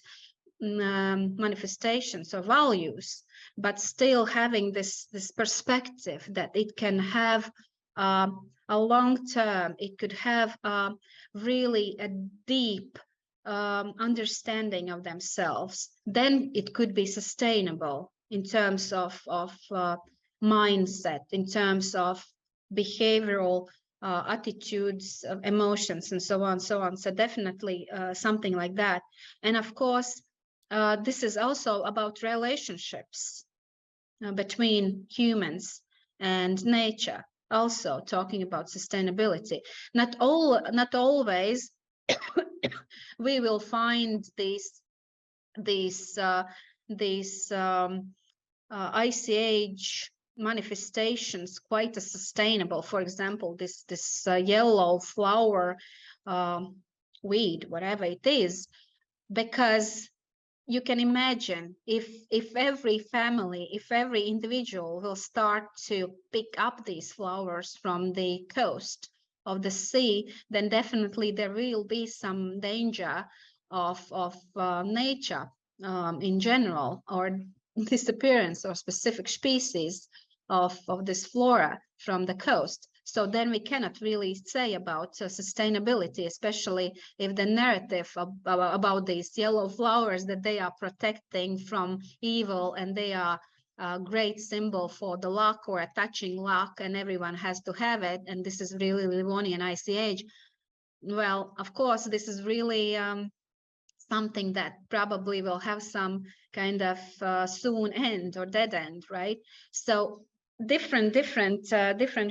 manifestations or values, but still having this perspective that it can have a long term, it could have really a deep understanding of themselves. Then it could be sustainable in terms of mindset, in terms of behavioral attitudes, emotions, and so on. So definitely something like that. And of course, this is also about relationships between humans and nature. Also talking about sustainability. Not always we will find these ICH manifestations quite as sustainable. For example, this yellow flower weed, whatever it is, because you can imagine if every family, if every individual will start to pick up these flowers from the coast of the sea, then definitely there will be some danger of nature in general, or disappearance or specific species of this flora from the coast. So then we cannot really say about sustainability, especially if the narrative about these yellow flowers, that they are protecting from evil and they are a great symbol for the luck or attaching luck and everyone has to have it, and this is really Livonian ICH. Well, of course, this is really something that probably will have some kind of soon end or dead end, right? So different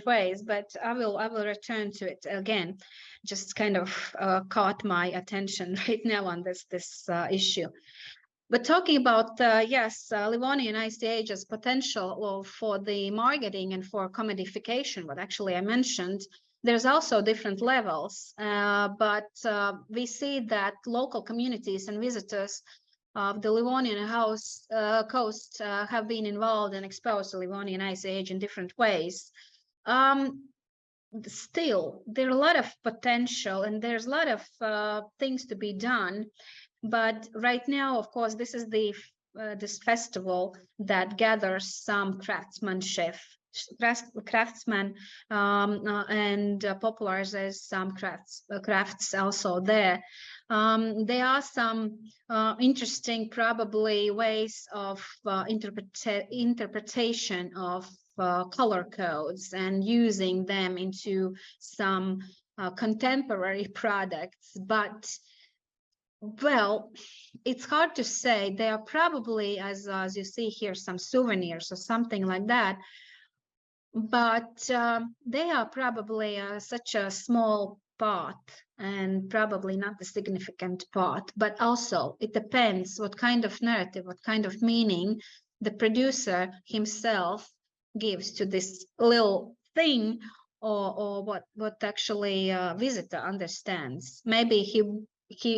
ways, but I will return to it again. Just kind of caught my attention right now on this issue. But talking about Livonian ICH as potential for the marketing and for commodification, what actually I mentioned, there's also different levels, but we see that local communities and visitors of the Livonian coast have been involved and exposed to Livonian ICH in different ways. Still, there's a lot of potential and there's a lot of things to be done. But right now, of course, this is this festival that gathers some craftsmen and popularizes some crafts also there. There are some interesting, probably, ways of interpretation of color codes and using them into some contemporary products, but well, it's hard to say. They are probably, as you see here, some souvenirs or something like that, but they are probably such a small part, and probably not the significant part, but also it depends what kind of narrative, what kind of meaning the producer himself gives to this little thing, or what actually visitor understands. Maybe he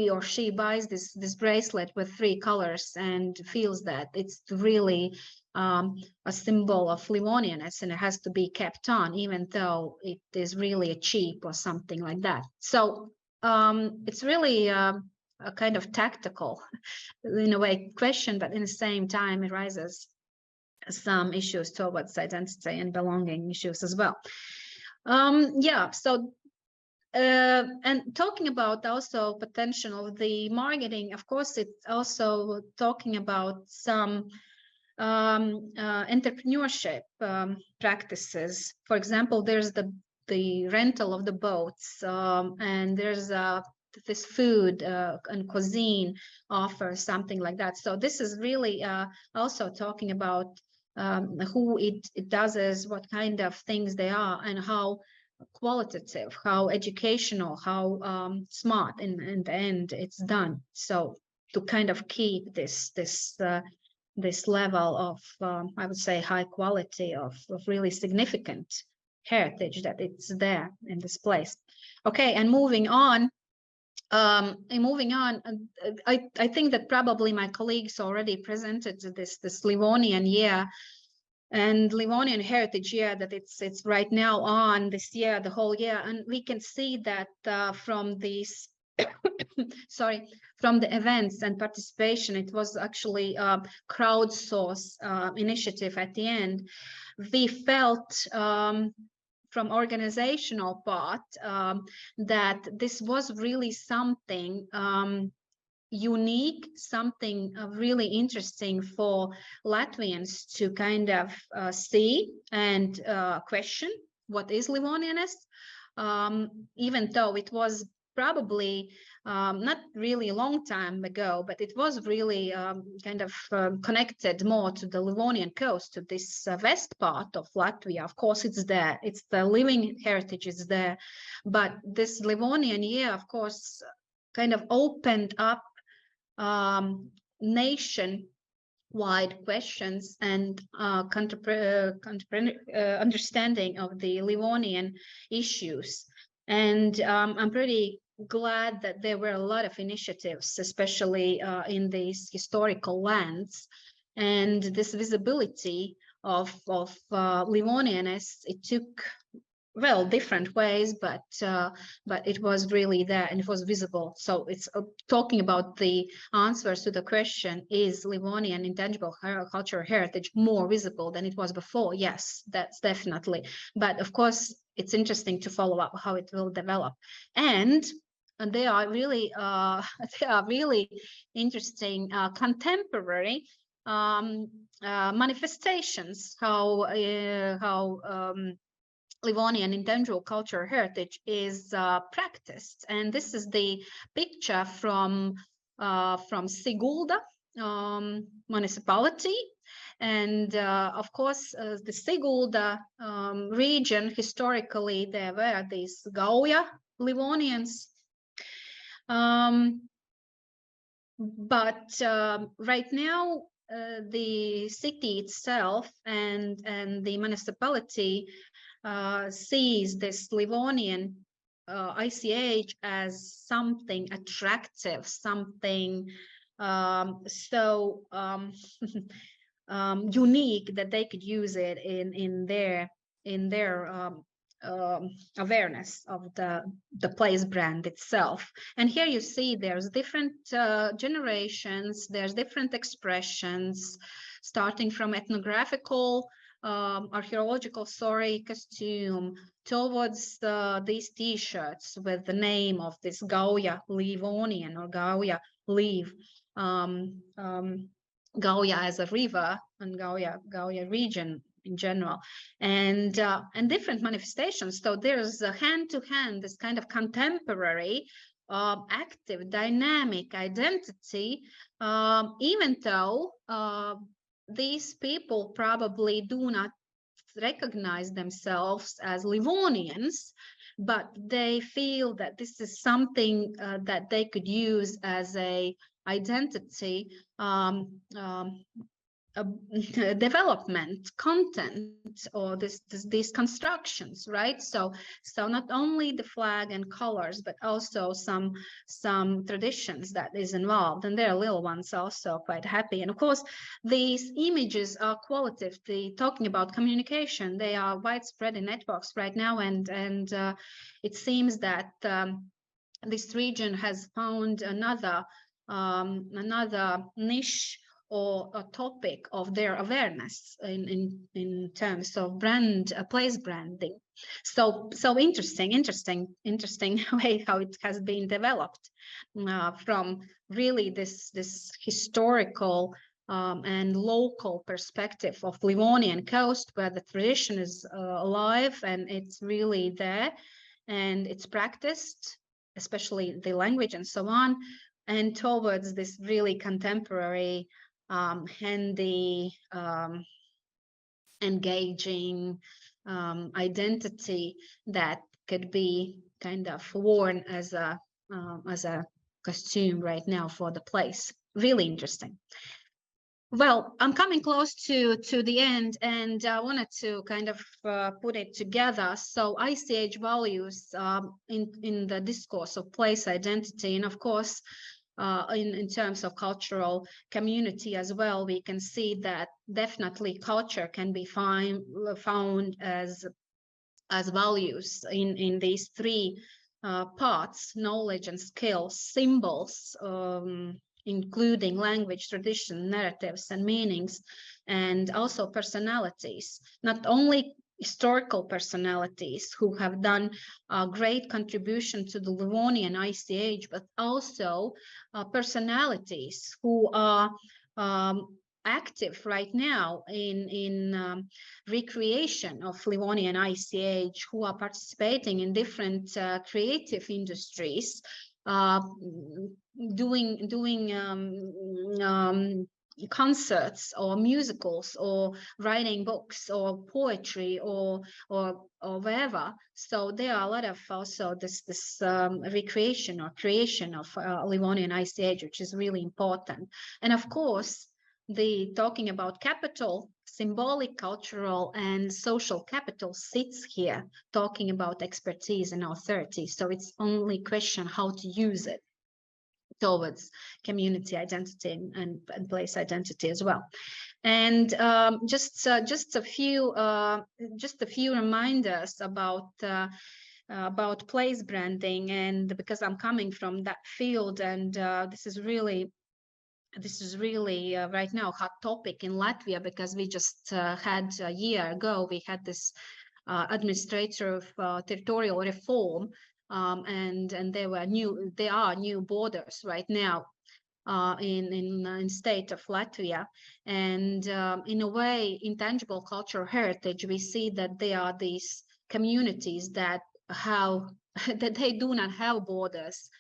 or she buys this bracelet with 3 colors and feels that it's really a symbol of Livonianness, and it has to be kept on, even though it is really cheap or something like that. So it's really a kind of tactical, in a way, question, but in the same time, it raises some issues towards identity and belonging issues as well. Yeah, so and talking about also potential of the marketing, of course, it's also talking about some entrepreneurship practices. For example, there's the rental of the boats, and there's this food and cuisine offer, something like that. So this is really also talking about who it does is, what kind of things they are, and how qualitative, how educational, how smart in the end it's done. So to kind of keep this level of I would say high quality of really significant heritage that it's there in this place. Okay, and moving on. I think that probably my colleagues already presented this Livonian year and Livonian Heritage Year, that it's right now on this year, the whole year, and we can see that from these sorry, from the events and participation, it was actually a crowdsource initiative at the end. We felt from organizational part that this was really something unique, something really interesting for Latvians to kind of see and question what is Livonianness, even though it was probably not really a long time ago, but it was really kind of connected more to the Livonian coast, to this west part of Latvia. Of course, it's there. It's the living heritage is there. But this Livonian year, of course, kind of opened up nation-wide questions and understanding of the Livonian issues. And I'm pretty glad that there were a lot of initiatives, especially in these historical lands, and this visibility of Livonianness. It took, well, different ways, but it was really there and it was visible. So it's talking about the answers to the question, is Livonian intangible cultural heritage more visible than it was before? Yes, that's definitely. But of course, it's interesting to follow up how it will develop. And they are really interesting contemporary manifestations, how Livonian intangible cultural heritage is practiced. And this is the picture from Sigulda municipality. And of course, the Sigulda region, historically, there were these Gauja Livonians. But right now, the city itself and the municipality sees this Livonian ICH as something attractive, something so unique that they could use it in their awareness of the place brand itself. And here you see there's different generations, there's different expressions, starting from ethnographical archaeological costume towards these t-shirts with the name of this Gauja Livonian or Gauja Liv, Gauja as a river and Gauja region in general, and different manifestations. So there's a hand-to-hand, this kind of contemporary, active, dynamic identity, even though these people probably do not recognize themselves as Livonians, but they feel that this is something that they could use as a identity development content, or these constructions, right? So not only the flag and colors, but also some traditions that is involved, and their little ones also quite happy. And of course, these images are qualitative. Talking about communication, they are widespread in networks right now, and it seems that this region has found another niche or a topic of their awareness in terms of place branding. So interesting way how it has been developed from really this historical and local perspective of Livonian coast, where the tradition is alive and it's really there and it's practiced, especially the language and so on, and towards this really contemporary, handy, engaging identity that could be kind of worn as a costume right now for the place. Really interesting. Well, I'm coming close to the end, and I wanted to kind of put it together. So ICH values in the discourse of place identity, and of course, in terms of cultural community as well, we can see that definitely culture can be found as values in these three parts: knowledge and skills, symbols, including language, tradition, narratives, and meanings, and also personalities. Not only historical personalities who have done a great contribution to the Livonian ICH, but also personalities who are active right now in recreation of Livonian ICH, who are participating in different creative industries, doing concerts or musicals or writing books or poetry or wherever. So there are a lot of also this recreation or creation of Livonian ICH, which is really important. And of course, talking about capital, symbolic, cultural, and social capital sits here, talking about expertise and authority. So it's only question how to use it towards community identity and place identity as well. And just a few reminders about place branding, and because I'm coming from that field, and this is really right now a hot topic in Latvia, because we just had a year ago, we had this administrative territorial reform, and there are new borders right now in state of Latvia, and in a way, intangible cultural heritage, we see that there are these communities that that they do not have borders.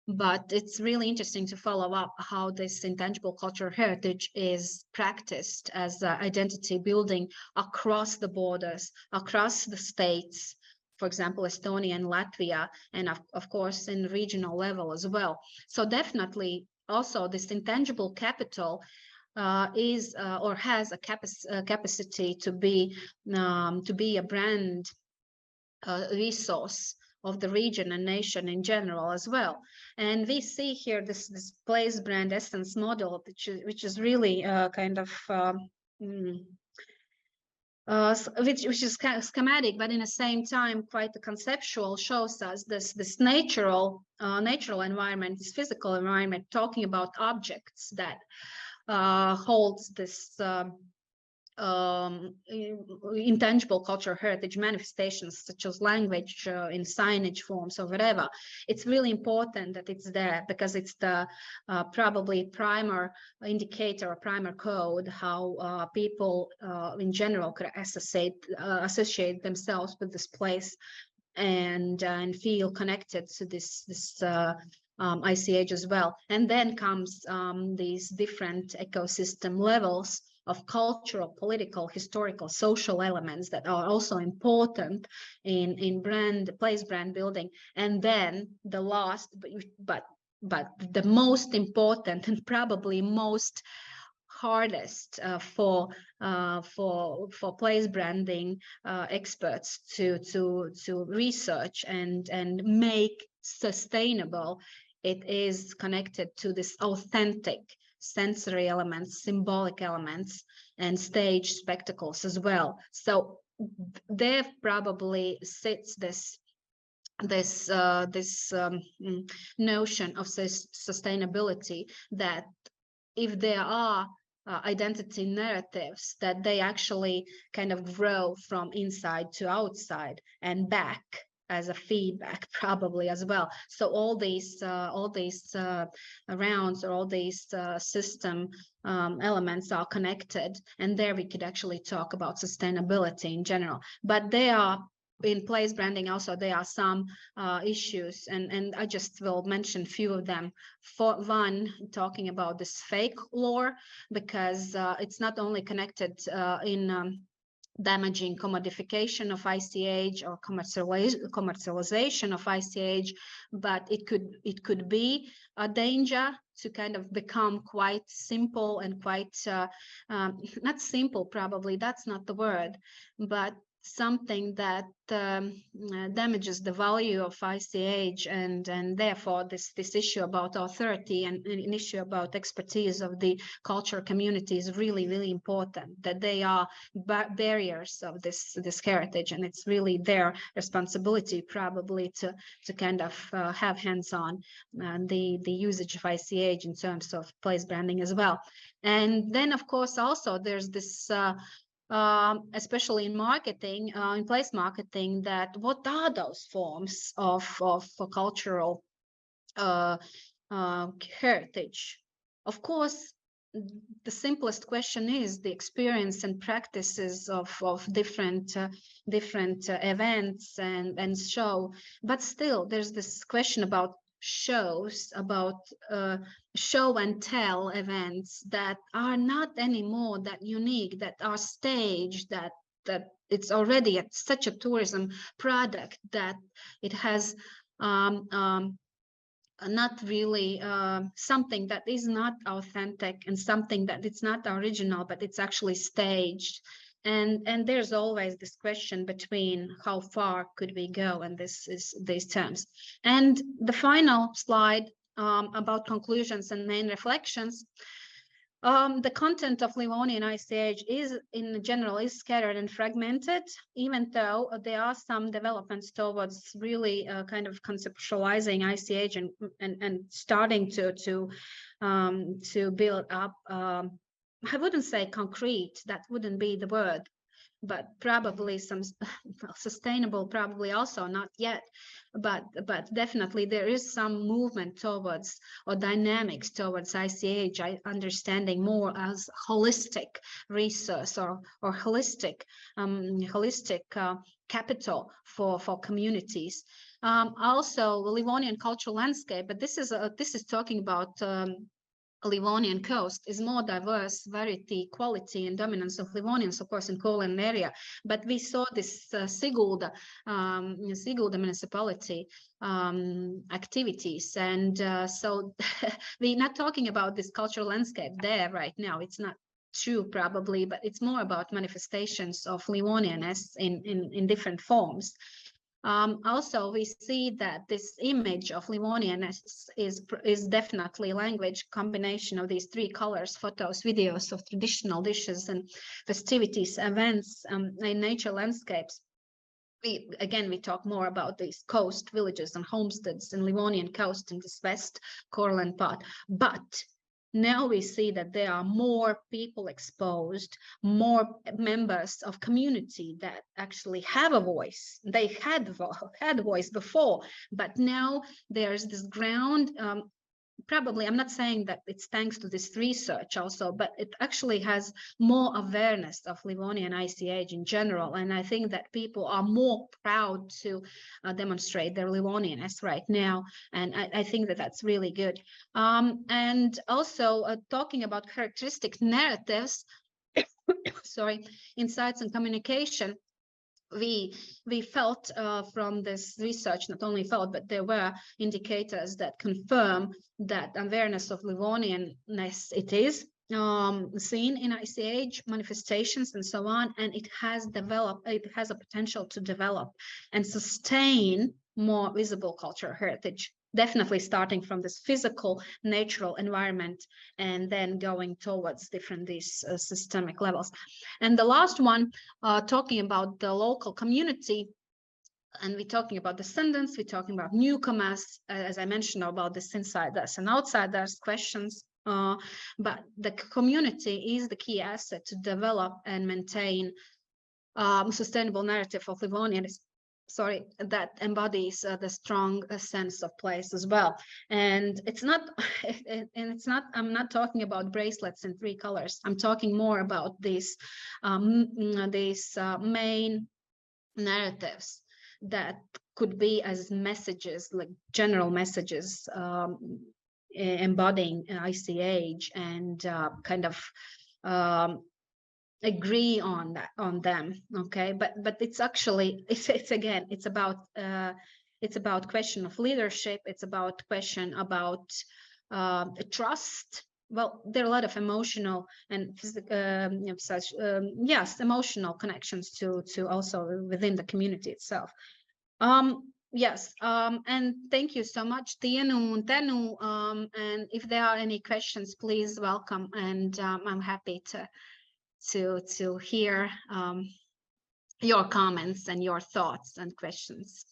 But it's really interesting to follow up how this intangible cultural heritage is practiced as identity building across the borders, across the states, for example, Estonia and Latvia, and of course in regional level as well. So definitely also this intangible capital is or has a capacity to be a brand resource of the region and nation in general as well. And we see here this place brand essence model, which is really kind of which is kind of schematic, but in the same time quite conceptual, shows us this natural environment, this physical environment, talking about objects that holds this intangible cultural heritage manifestations, such as language in signage forms or whatever. It's really important that it's there, because it's the probably primer indicator or primer code how people in general could associate themselves with this place and feel connected to this ICH as well. And then comes these different ecosystem levels of cultural, political, historical, social elements that are also important in place brand building. And then the last, but the most important and probably most hardest for place branding experts to research and make sustainable. It is connected to this authentic sensory elements, symbolic elements, and stage spectacles as well. So there probably sits this notion of sustainability, that if there are identity narratives, that they actually kind of grow from inside to outside and back as a feedback probably as well. So all these rounds, or all these system elements are connected, and there we could actually talk about sustainability in general. But they are in place branding also, there are some issues, and I just will mention a few of them. For one, talking about this fake lore, because it's not only connected in damaging commodification of ICH or commercialization of ICH, but it could be a danger to kind of become quite simple and quite not simple, probably that's not the word, but something that damages the value of ICH, and therefore this issue about authority and an issue about expertise of the culture community is really, really important, that they are barriers of this heritage, and it's really their responsibility probably to kind of have hands-on the usage of ICH in terms of place branding as well. And then of course also there's this especially in marketing, in place marketing, that what are those forms of cultural heritage? Of course, the simplest question is the experience and practices of different events and show. But still, there's this question about shows, about show and tell events that are not anymore that unique, that are staged, that it's already such a tourism product that it has not really something that is not authentic, and something that it's not original, but it's actually staged. And there's always this question between how far could we go, and these terms. And the final slide about conclusions and main reflections. The content of Livonian ICH is, in general, is scattered and fragmented, even though there are some developments towards really kind of conceptualizing ICH and starting to build up. I wouldn't say concrete, that wouldn't be the word, but probably some sustainable, probably also not yet, but definitely there is some movement towards, or dynamics towards ICH understanding more as holistic resource, or holistic capital for communities. Also, Livonian cultural landscape, but this is talking about Livonian coast, is more diverse, variety, quality, and dominance of Livonians, of course, in Courland area. But we saw this Sigulda municipality activities, and so we're not talking about this cultural landscape there right now. It's not true, probably, but it's more about manifestations of Livonianness in different forms. Also, we see that this image of Livonianness is definitely language combination of these three colors: photos, videos of traditional dishes and festivities, events in nature landscapes. We talk more about these coast villages and homesteads in Livonian coast in this West Courland part, but now we see that there are more people exposed, more members of community that actually have a voice. They had a voice before, but now there's this ground. Probably, I'm not saying that it's thanks to this research also, but it actually has more awareness of Livonian ICH in general. And I think that people are more proud to demonstrate their Livonianness right now. And I think that that's really good. And also talking about characteristic narratives, sorry, insights and communication, we felt from this research, not only felt, but there were indicators that confirm that awareness of Livonianness, it is seen in ICH manifestations and so on, and it has a potential to develop and sustain more visible cultural heritage, definitely starting from this physical, natural environment and then going towards different these systemic levels. And the last one, talking about the local community, and we're talking about descendants, we're talking about newcomers, as I mentioned, about this insiders and outsiders questions. But the community is the key asset to develop and maintain sustainable narrative of Livonian, that embodies the strong sense of place as well. And it's not, I'm not talking about bracelets in 3 colors. I'm talking more about these main narratives that could be as messages, like general messages, embodying ICH and kind of agree on them. Okay, but it's actually it's about question of leadership. It's about question about trust. Well, there are a lot of emotional and emotional connections to also within the community itself. Yes, and thank you so much, Tienu, Tenu. And if there are any questions, please welcome, and I'm happy to hear your comments and your thoughts and questions.